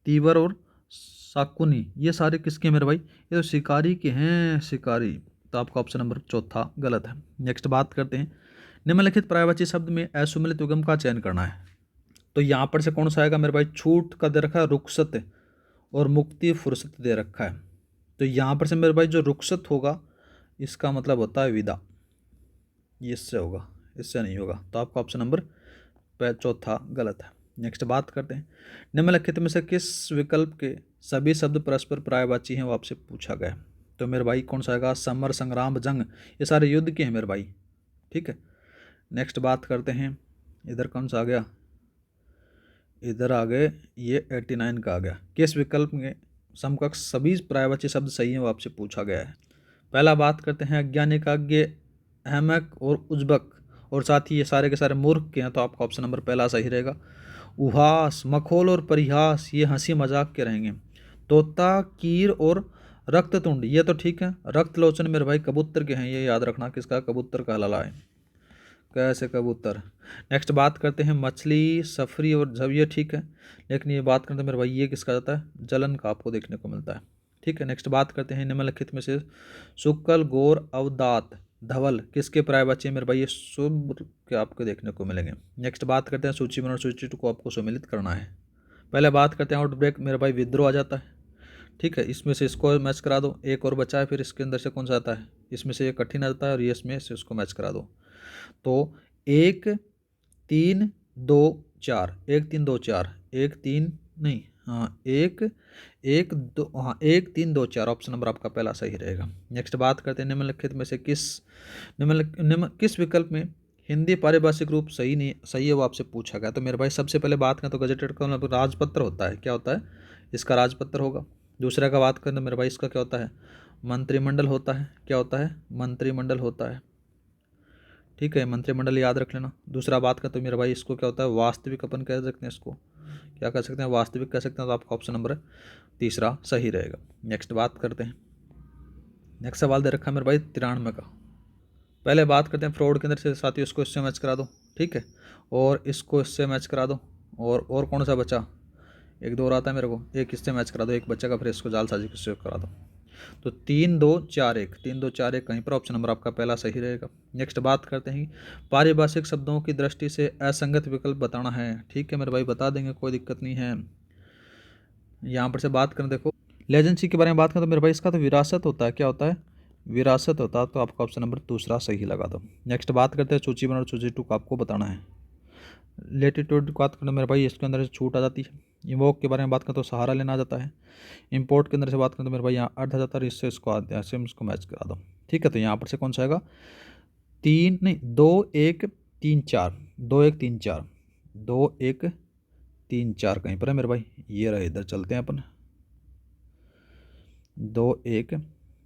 तीव्र और शाकुनी, ये सारे किसके हैं मेरे भाई, ये तो शिकारी के हैं, शिकारी। तो आपका ऑप्शन नंबर चौथा गलत है। नेक्स्ट बात करते हैं निम्नलिखित पर्यायवाची शब्द में असुमिलित युग्म का चयन करना है। तो यहाँ पर से कौन सा आएगा मेरे भाई, छूट का दे रखा है रुखसत, और मुक्ति फुर्सत दे रखा है। तो यहाँ पर से मेरे भाई जो रुखसत होगा इसका मतलब होता है विदा, ये इससे होगा, इससे नहीं होगा। तो आपका ऑप्शन नंबर चौथा गलत है। नेक्स्ट बात करते हैं निम्नलिखित में से किस विकल्प के सभी शब्द परस्पर पर्यायवाची हैं, वो आपसे पूछा गया। तो मेरे भाई कौन सा आएगा, समर, संग्राम, जंग, ये सारे युद्ध के हैं मेरे भाई, ठीक है। नेक्स्ट बात करते हैं, इधर कौन सा आ गया, इधर आ गए, ये 89 का आ गया। किस विकल्प में समकक्ष सभी पर्यायवाची शब्द सही हैं, वो आपसे पूछा गया है। पहला बात करते हैं अज्ञानी का अज्ञ, अहमक और उज्बक, और साथ ही ये सारे के सारे मूर्ख के हैं, तो आपका ऑप्शन नंबर पहला सही रहेगा। उहास, मखोल और परिहास ये हंसी मजाक के रहेंगे। तोता, कीर और रक्ततुंड ये तो ठीक है। रक्तलोचन मेरे भाई कबूतर के हैं, ये याद रखना, किसका, कबूतर का हलाला है, कैसे कबूतर। नेक्स्ट बात करते हैं मछली, सफरी और जब, ये ठीक है। लेकिन ये बात करते हैं मेरे भाई ये किसका जाता है, जलन का आपको देखने को मिलता है, ठीक है। नेक्स्ट बात करते हैं निम्नलिखित में से शुक्ल, गौर, अवदात, धवल किसके पर्यायवाची मेरे भाई, ये शुभ के आपको देखने को मिलेंगे। नेक्स्ट बात करते हैं सूची 1 और सूची 2 को आपको सम्मिलित करना है। पहले बात करते हैं आउटब्रेक, मेरे भाई विद्रोह आ जाता है, ठीक है। इसमें से इसको मैच करा दो, एक और बचा है, फिर इसके अंदर से कौन सा आता है, इसमें से ये कठिन आता है, और ये इसमें से उसको मैच करा दो। तो 1 3 2 4, 1 3 2 4, 1 3 नहीं, हाँ 1 1 2, हाँ 1 3 2 4 ऑप्शन नंबर आपका पहला सही रहेगा। नेक्स्ट बात करते हैं निम्नलिखित में से किस विकल्प में हिंदी पारिभाषिक रूप सही नहीं सही है, वो आपसे पूछा गया। तो मेरे भाई सबसे पहले बात करें तो गजेटेड का मतलब राजपत्र होता है, क्या होता है, इसका राजपत्र होगा। दूसरा का बात करें तो मेरे भाई इसका क्या होता है, मंत्रिमंडल होता है, क्या होता है, मंत्रिमंडल होता है, ठीक है। मंत्रिमंडल याद रख लेना। दूसरा बात करें तो मेरे भाई इसको क्या होता है, वास्तविक अपन कह सकते हैं, इसको क्या कह सकते हैं, वास्तविक कह सकते हैं। तो आपका ऑप्शन नंबर तीसरा सही रहेगा। नेक्स्ट बात करते हैं, नेक्स्ट सवाल दे रखा है मेरे भाई 93 का। पहले बात करते हैं फ्रॉड के अंदर से, साथियों इसको इससे मैच करा दो, ठीक है, और इसको इससे मैच करा दो, और कौन सा बचा, एक दो और आता है मेरे को, एक इससे मैच करा दो, एक बच्चा का, फिर इसको जालसाजी किससे करा दो। तो 3 2 4 1, 3 2 4 1 कहीं पर ऑप्शन नंबर आपका पहला सही रहेगा। नेक्स्ट बात करते हैं पारिभाषिक शब्दों की दृष्टि से असंगत विकल्प बताना है, ठीक है मेरे भाई, बता देंगे, कोई दिक्कत नहीं है। यहाँ पर से बात करें, देखो लेजेंसी के बारे में बात करें तो मेरे भाई इसका तो विरासत होता है, क्या होता है, विरासत होता है। तो आपका ऑप्शन नंबर दूसरा सही लगा दो। नेक्स्ट बात करते हैं सूची 1 और सूची 2 को आपको बताना है। लेटीट्यूड की बात करें मेरे भाई इसके अंदर से छूट आ जाती है। इवोक के बारे में बात करें तो सहारा लेना आ जाता है। इंपोर्ट के अंदर से बात करें तो मेरे भाई यहाँ अर्थ आ जाता है, इससे इसको आते हैं, ऐसे हम इसको मैच करा दो, ठीक है। तो यहाँ पर से कौन सा आएगा, 3 नहीं 2 1 3 4, 2 1 3 4, 2 1 3 4 कहीं पर है मेरे भाई, ये रहे, इधर चलते हैं अपन, 2 1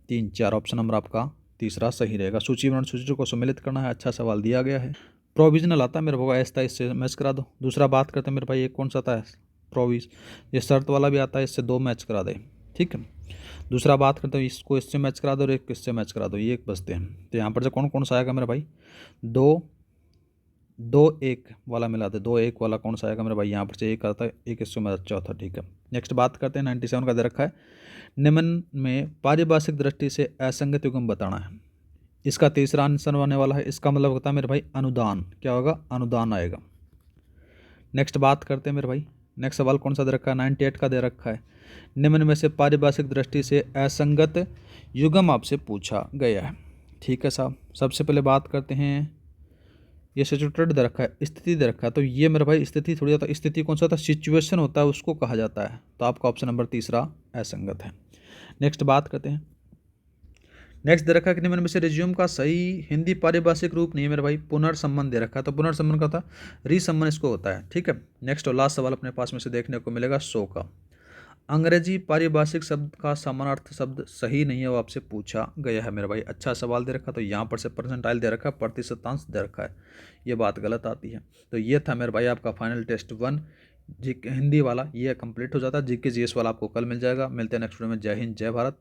3 4 ऑप्शन नंबर आपका तीसरा सही रहेगा। सूची 1 और सूची 2 को सम्मिलित करना है, अच्छा सवाल दिया गया है। प्रोविजनल आता है मेरे को, ऐसा इससे मैच करा दो। दूसरा बात करते हैं मेरे भाई एक कौन सा आता है, प्रोविज, ये शर्त वाला भी आता है, इससे 2 मैच करा दे, ठीक है। दूसरा बात करते हैं इसको इससे मैच करा दो, और एक इससे मैच करा दो, ये एक बचते हैं। तो यहाँ पर से कौन कौन सा आएगा मेरे भाई, 2 2 1 वाला मिला दे, 2 1 वाला कौन सा आएगा मेरे भाई, यहाँ पर से 1 आता है, 1 इसमें मेरा चौथा, ठीक है। नेक्स्ट बात करते हैं 97 का दे रखा है, निम्न में पारिभाषिक दृष्टि से असंगत युग्म बताना है। इसका तीसरा आंसर होने वाला है, इसका मतलब होता है मेरे भाई अनुदान, क्या होगा, अनुदान आएगा। नेक्स्ट बात करते हैं मेरे भाई, नेक्स्ट सवाल कौन सा दे रखा है, 98 का दे रखा है, निम्न में से पारिभाषिक दृष्टि से असंगत युग्म आपसे पूछा गया है, ठीक है साहब। सबसे पहले बात करते हैं, ये सिचुएटेड दे रखा है, स्थिति दे रखा है, तो ये मेरे भाई स्थिति थोड़ी ज़्यादा, स्थिति कौन सा होता है, सिचुएशन होता है, उसको कहा जाता है, तो आपका ऑप्शन नंबर तीसरा असंगत है। नेक्स्ट बात करते हैं, नेक्स्ट दे रखा है कि निम्न में से रिज्यूम का सही हिंदी पारिभाषिक रूप नहीं है मेरे भाई, पुनर्संबंध दे रखा है, तो पुनर्संबंध का था रिसंबंध इसको होता है, ठीक है। नेक्स्ट और लास्ट सवाल अपने पास में से देखने को मिलेगा 100 का, अंग्रेजी पारिभाषिक शब्द का समानार्थक शब्द सही नहीं है, वो आपसे पूछा गया है मेरे भाई। अच्छा सवाल दे रखा, तो यहाँ पर से परसेंटाइल दे रखा है, प्रतिशतांश दे रखा है, ये बात गलत आती है। तो ये था मेरे भाई आपका फाइनल टेस्ट 1 जी हिंदी वाला, ये कंप्लीट हो जाता है। जीके जीएस वाला आपको कल मिल जाएगा। मिलते हैं नेक्स्ट वीडियो में। जय हिंद, जय भारत।